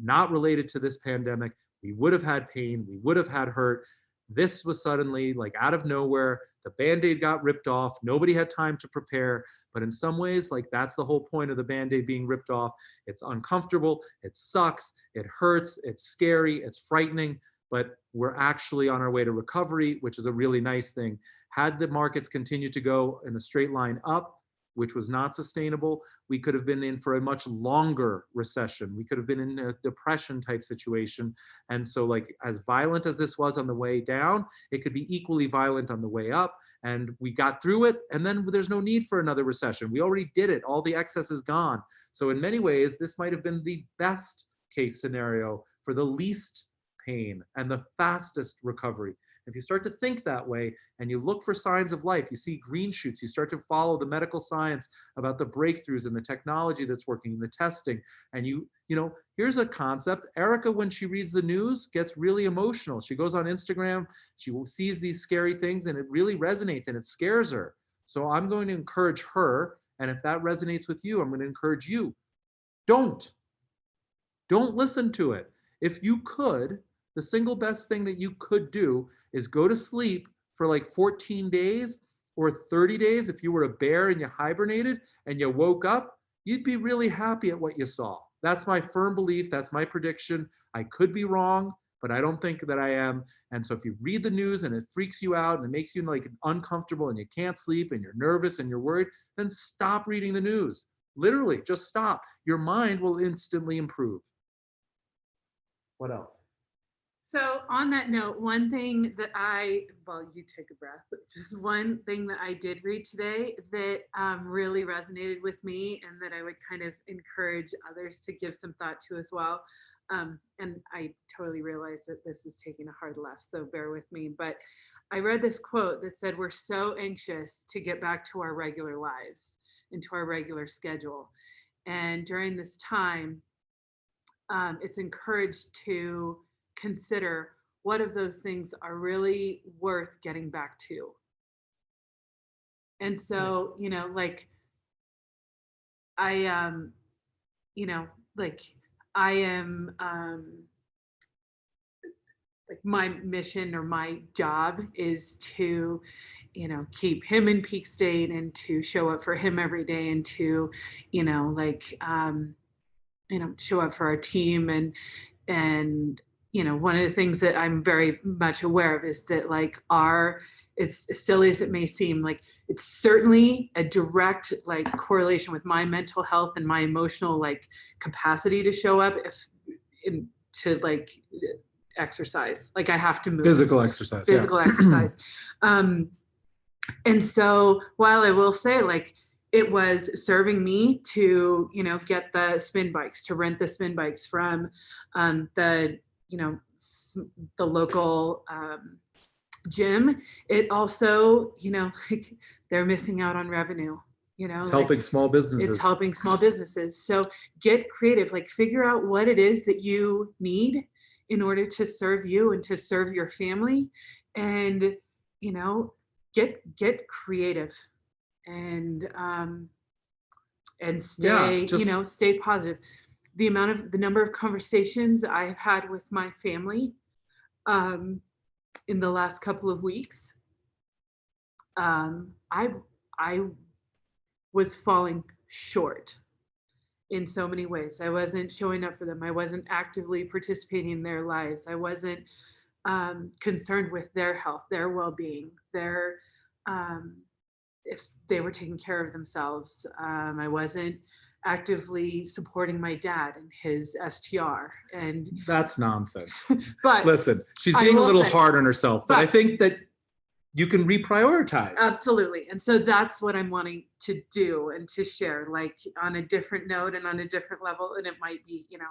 not related to this pandemic. We would have had pain, we would have had hurt. This was suddenly like out of nowhere. The Band-Aid got ripped off. Nobody had time to prepare. But in some ways, like that's the whole point of the Band-Aid being ripped off. It's uncomfortable, it sucks, it hurts, it's scary, it's frightening, but we're actually on our way to recovery, which is a really nice thing. Had the markets continued to go in a straight line up, which was not sustainable, we could have been in for a much longer recession. We could have been in a depression type situation. And so like as violent as this was on the way down, it could be equally violent on the way up. And we got through it, and then there's no need for another recession. We already did it. All the excess is gone. So in many ways, this might have been the best case scenario for the least pain and the fastest recovery. If you start to think that way and you look for signs of life, you see green shoots, you start to follow the medical science about the breakthroughs and the technology that's working, the testing, and you know, here's a concept. Erica, when she reads the news, gets really emotional. She goes on Instagram, she sees these scary things, and it really resonates and it scares her. So I'm going to encourage her, and if that resonates with you, I'm going to encourage you. Don't listen to it. If you could, the single best thing that you could do is go to sleep for like 14 days or 30 days. If you were a bear and you hibernated and you woke up, you'd be really happy at what you saw. That's my firm belief. That's my prediction. I could be wrong, but I don't think that I am. And so if you read the news and it freaks you out and it makes you like uncomfortable and you can't sleep and you're nervous and you're worried, then stop reading the news. Literally, just stop. Your mind will instantly improve. What else? So on that note, one thing that you take a breath, just one thing that I did read today that really resonated with me and that I would kind of encourage others to give some thought to as well. And I totally realize that this is taking a hard left, so bear with me. But I read this quote that said, we're so anxious to get back to our regular lives, into our regular schedule. And during this time, it's encouraged to consider what of those things are really worth getting back to. And so, you know, like I am like my mission or my job is to, you know, keep him in peak state and to show up for him every day and to, show up for our team and you know, one of the things that I'm very much aware of is that like it's as silly as it may seem, like it's certainly a direct like correlation with my mental health and my emotional like capacity to show up to like exercise. Like I have to move. Physical exercise. Exercise. And so while I will say like it was serving me to, you know, get the spin bikes, to rent the spin bikes from the local gym, it also, you know, like they're missing out on revenue, you know. It's helping small businesses. It's helping small businesses. So get creative, like figure out what it is that you need in order to serve you and to serve your family, and, you know, get creative and stay, stay positive. The number of conversations I have had with my family in the last couple of weeks, I was falling short in so many ways. I wasn't showing up for them. I wasn't actively participating in their lives. I wasn't concerned with their health, their well-being, their if they were taking care of themselves. I wasn't actively supporting my dad and his STR. And that's nonsense. But listen, she's being a little hard on herself, but I think that you can reprioritize. Absolutely. And so that's what I'm wanting to do and to share, like on a different note and on a different level. And it might be, you know,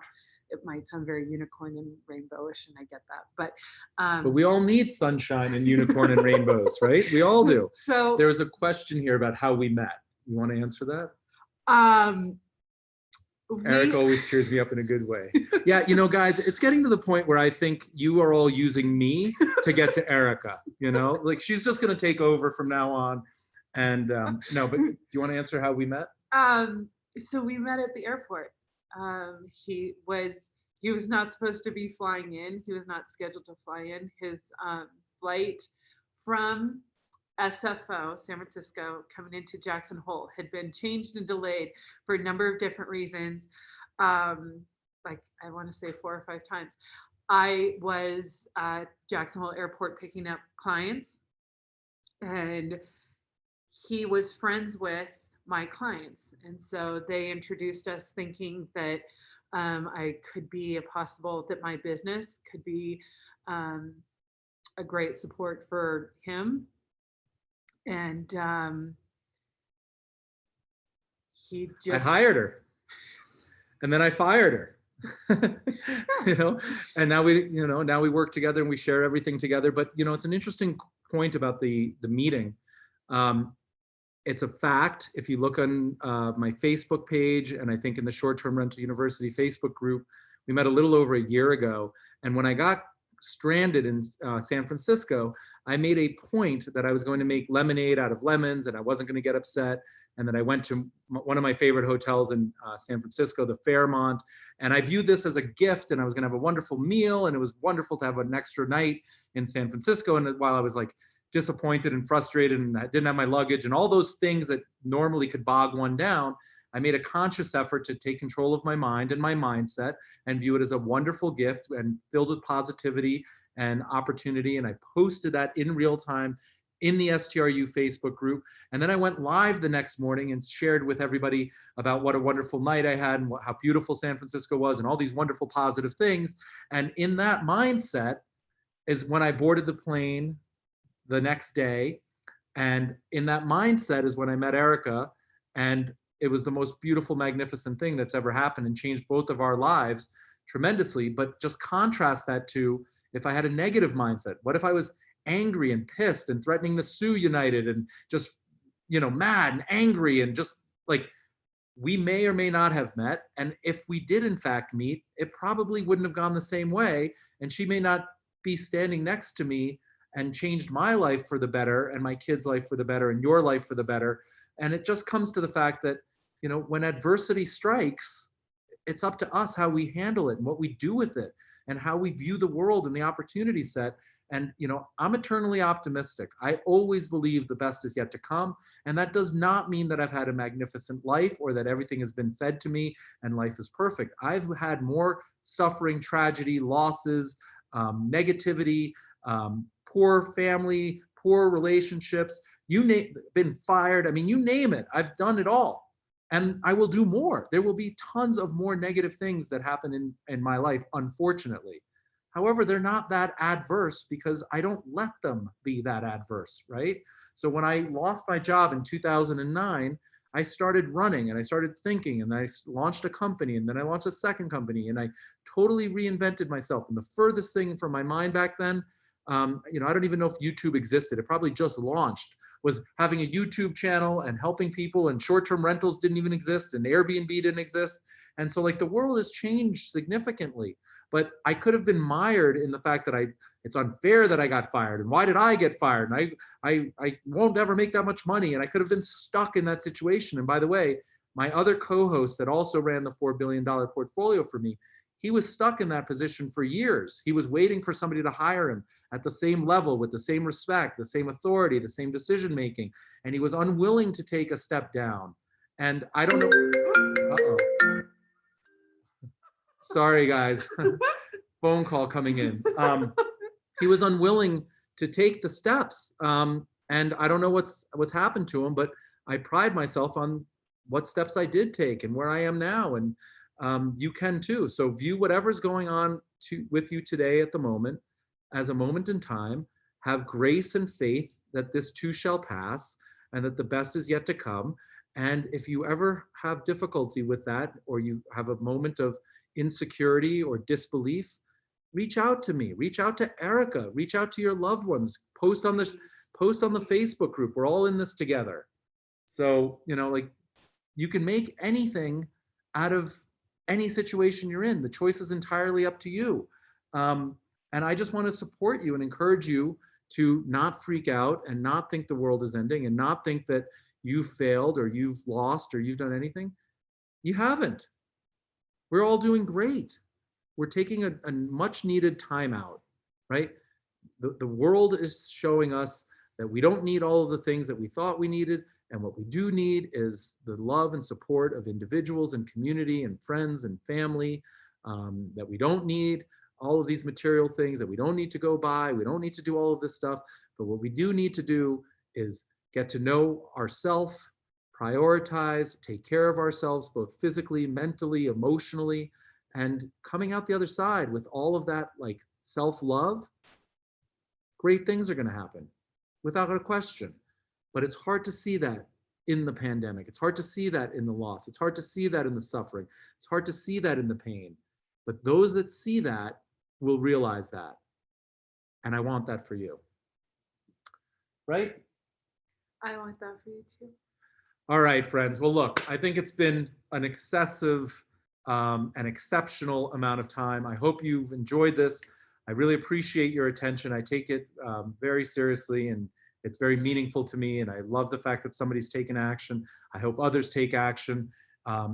it might sound very unicorn and rainbowish, and I get that. But we all need sunshine and unicorn and rainbows, right? We all do. So there was a question here about how we met. You want to answer that? Eric always cheers me up in a good way. Yeah, you know, guys, it's getting to the point where I think you are all using me to get to Erica. You know, like she's just going to take over from now on. And no, but do you want to answer how we met? So we met at the airport. He was not supposed to be flying in. He was not scheduled to fly in. His flight from SFO, San Francisco, coming into Jackson Hole had been changed and delayed for a number of different reasons. Like I want to say 4 or 5 times. I was at Jackson Hole Airport picking up clients, and he was friends with my clients. And so they introduced us thinking that I could be that my business could be a great support for him. And I hired her and then I fired her. You know, and now we work together and we share everything together. But you know, it's an interesting point about the meeting. It's a fact. If you look on my Facebook page, and I think in the Short-Term Rental University Facebook group, we met a little over a year ago. And when I got stranded in San Francisco, I made a point that I was going to make lemonade out of lemons, and I wasn't going to get upset. And then I went to one of my favorite hotels in San Francisco, the Fairmont, and I viewed this as a gift, and I was going to have a wonderful meal, and it was wonderful to have an extra night in San Francisco. And while I was like disappointed and frustrated and I didn't have my luggage and all those things that normally could bog one down, I made a conscious effort to take control of my mind and my mindset and view it as a wonderful gift and filled with positivity and opportunity. And I posted that in real time in the STRU Facebook group. And then I went live the next morning and shared with everybody about what a wonderful night I had and how beautiful San Francisco was and all these wonderful positive things. And in that mindset is when I boarded the plane the next day. And in that mindset is when I met Erica, and it was the most beautiful, magnificent thing that's ever happened and changed both of our lives tremendously. But just contrast that to if I had a negative mindset. What if I was angry and pissed and threatening to sue United and just, you know, mad and angry and just like, we may or may not have met. And if we did in fact meet, it probably wouldn't have gone the same way. And she may not be standing next to me and changed my life for the better and my kids' life for the better and your life for the better. And it just comes to the fact that, you know, when adversity strikes, it's up to us how we handle it and what we do with it and how we view the world and the opportunity set. And, you know, I'm eternally optimistic. I always believe the best is yet to come. And that does not mean that I've had a magnificent life or that everything has been fed to me and life is perfect. I've had more suffering, tragedy, losses, negativity, poor family, poor relationships, been fired. I mean, you name it. I've done it all. And I will do more. There will be tons of more negative things that happen in my life, unfortunately. However, they're not that adverse because I don't let them be that adverse, right? So when I lost my job in 2009, I started running and I started thinking and I launched a company and then I launched a second company and I totally reinvented myself. And the furthest thing from my mind back then, you know, I don't even know if YouTube existed. It probably just launched, was having a YouTube channel and helping people, and short-term rentals didn't even exist and Airbnb didn't exist. And so like the world has changed significantly, but I could have been mired in the fact that it's unfair that I got fired. And why did I get fired? And I won't ever make that much money. And I could have been stuck in that situation. And by the way, my other co-host that also ran the $4 billion portfolio for me, he was stuck in that position for years. He was waiting for somebody to hire him at the same level, with the same respect, the same authority, the same decision-making. And he was unwilling to take a step down. And I don't know. Uh-oh. Sorry, guys. Phone call coming in. He was unwilling to take the steps. And I don't know what's happened to him, but I pride myself on what steps I did take and where I am now. And you can too. So view whatever's going on with you today at the moment as a moment in time. Have grace and faith that this too shall pass and that the best is yet to come. And if you ever have difficulty with that, or you have a moment of insecurity or disbelief, reach out to me, reach out to Erica, reach out to your loved ones, post on the Facebook group. We're all in this together. So, you know, like, you can make anything out of any situation you're in. The choice is entirely up to you. And I just want to support you and encourage you to not freak out and not think the world is ending and not think that you've failed or you've lost or you've done anything. You haven't. We're all doing great. We're taking a much needed time out, right? The world is showing us that we don't need all of the things that we thought we needed. And what we do need is the love and support of individuals and community and friends and family, that we don't need all of these material things, that we don't need to go buy. We don't need to do all of this stuff. But what we do need to do is get to know ourselves, prioritize, take care of ourselves, both physically, mentally, emotionally, and coming out the other side with all of that like self-love, great things are going to happen without a question. But it's hard to see that in the pandemic. It's hard to see that in the loss. It's hard to see that in the suffering. It's hard to see that in the pain. But those that see that will realize that. And I want that for you. Right? I want that for you too. All right, friends. Well, look, I think it's been an excessive and exceptional amount of time. I hope you've enjoyed this. I really appreciate your attention. I take it very seriously, and it's very meaningful to me. And I love the fact that somebody's taken action. I hope others take action.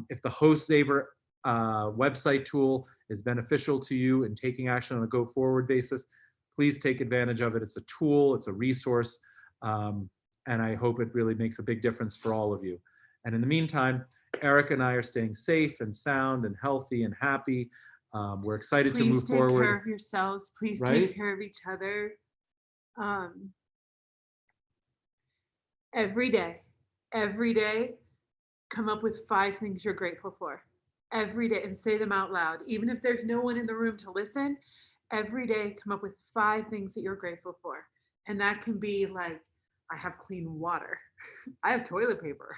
If the HostSaver website tool is beneficial to you in taking action on a go forward basis, please take advantage of it. It's a tool, it's a resource. And I hope it really makes a big difference for all of you. And in the meantime, Erica and I are staying safe and sound and healthy and happy. We're excited to move forward. Please take care of yourselves. Please Right? take care of each other. Every day, come up with 5 things you're grateful for. Every day, and say them out loud. Even if there's no one in the room to listen, every day, come up with 5 things that you're grateful for. And that can be like, I have clean water. I have toilet paper.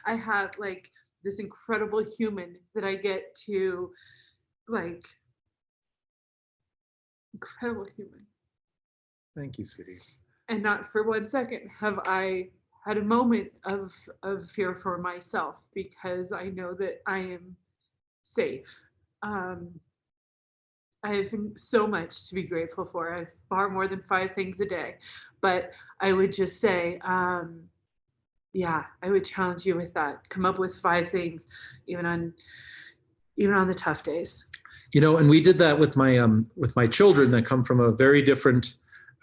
I have like this incredible human that I get to like, incredible human. Thank you, sweetie. And not for 1 second have I had a moment of fear for myself, because I know that I am safe. I have so much to be grateful for. I have far more than 5 things a day. But I would just say, yeah, I would challenge you with that. Come up with 5 things, even on the tough days. You know, and we did that with my children that come from a very different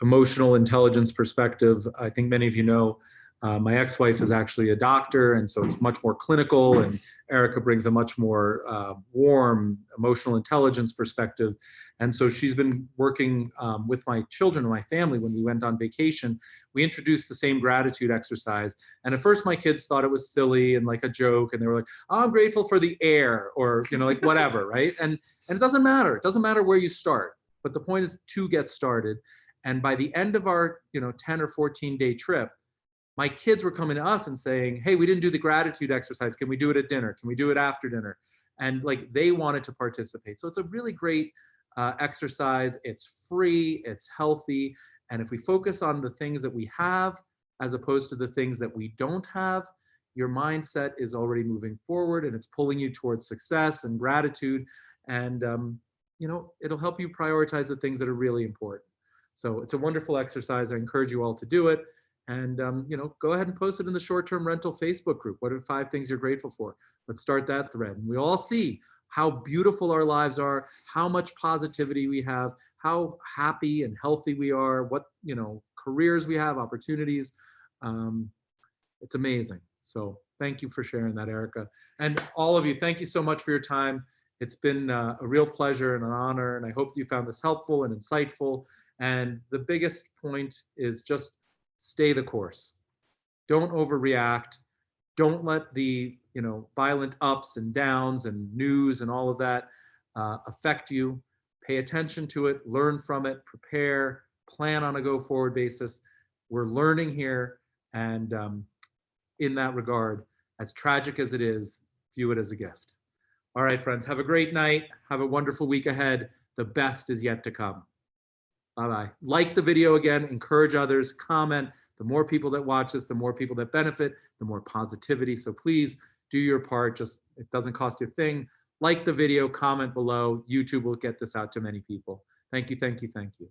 emotional intelligence perspective. I think many of you know, my ex-wife is actually a doctor, and so it's much more clinical, and Erica brings a much more warm emotional intelligence perspective. And so she's been working with my children and my family. When we went on vacation, we introduced the same gratitude exercise. And at first my kids thought it was silly and like a joke, and they were like, oh, I'm grateful for the air, or, you know, like whatever, right? And it doesn't matter. It doesn't matter where you start, but the point is to get started. And by the end of our, 10 or 14 day trip, my kids were coming to us and saying, hey, we didn't do the gratitude exercise. Can we do it at dinner? Can we do it after dinner? And like they wanted to participate. So it's a really great exercise. It's free, it's healthy. And if we focus on the things that we have, as opposed to the things that we don't have, your mindset is already moving forward, and it's pulling you towards success and gratitude. And, it'll help you prioritize the things that are really important. So it's a wonderful exercise. I encourage you all to do it. And, go ahead and post it in the short-term rental Facebook group. What are 5 things you're grateful for? Let's start that thread. And we all see how beautiful our lives are, how much positivity we have, how happy and healthy we are, what, careers we have, opportunities. It's amazing. So thank you for sharing that, Erica. And all of you, thank you so much for your time. It's been a real pleasure and an honor. And I hope you found this helpful and insightful. And the biggest point is just stay the course. Don't overreact. Don't let the violent ups and downs and news and all of that affect you. Pay attention to it, learn from it, prepare, plan on a go forward basis. We're learning here, and in that regard, as tragic as it is, view it as a gift. All right, friends, have a great night. Have a wonderful week ahead. The best is yet to come. Bye-bye. Like the video again, encourage others, comment. The more people that watch this, the more people that benefit, the more positivity. So please do your part. Just, it doesn't cost you a thing. like the video, comment below. YouTube will get this out to many people. Thank you, thank you, thank you.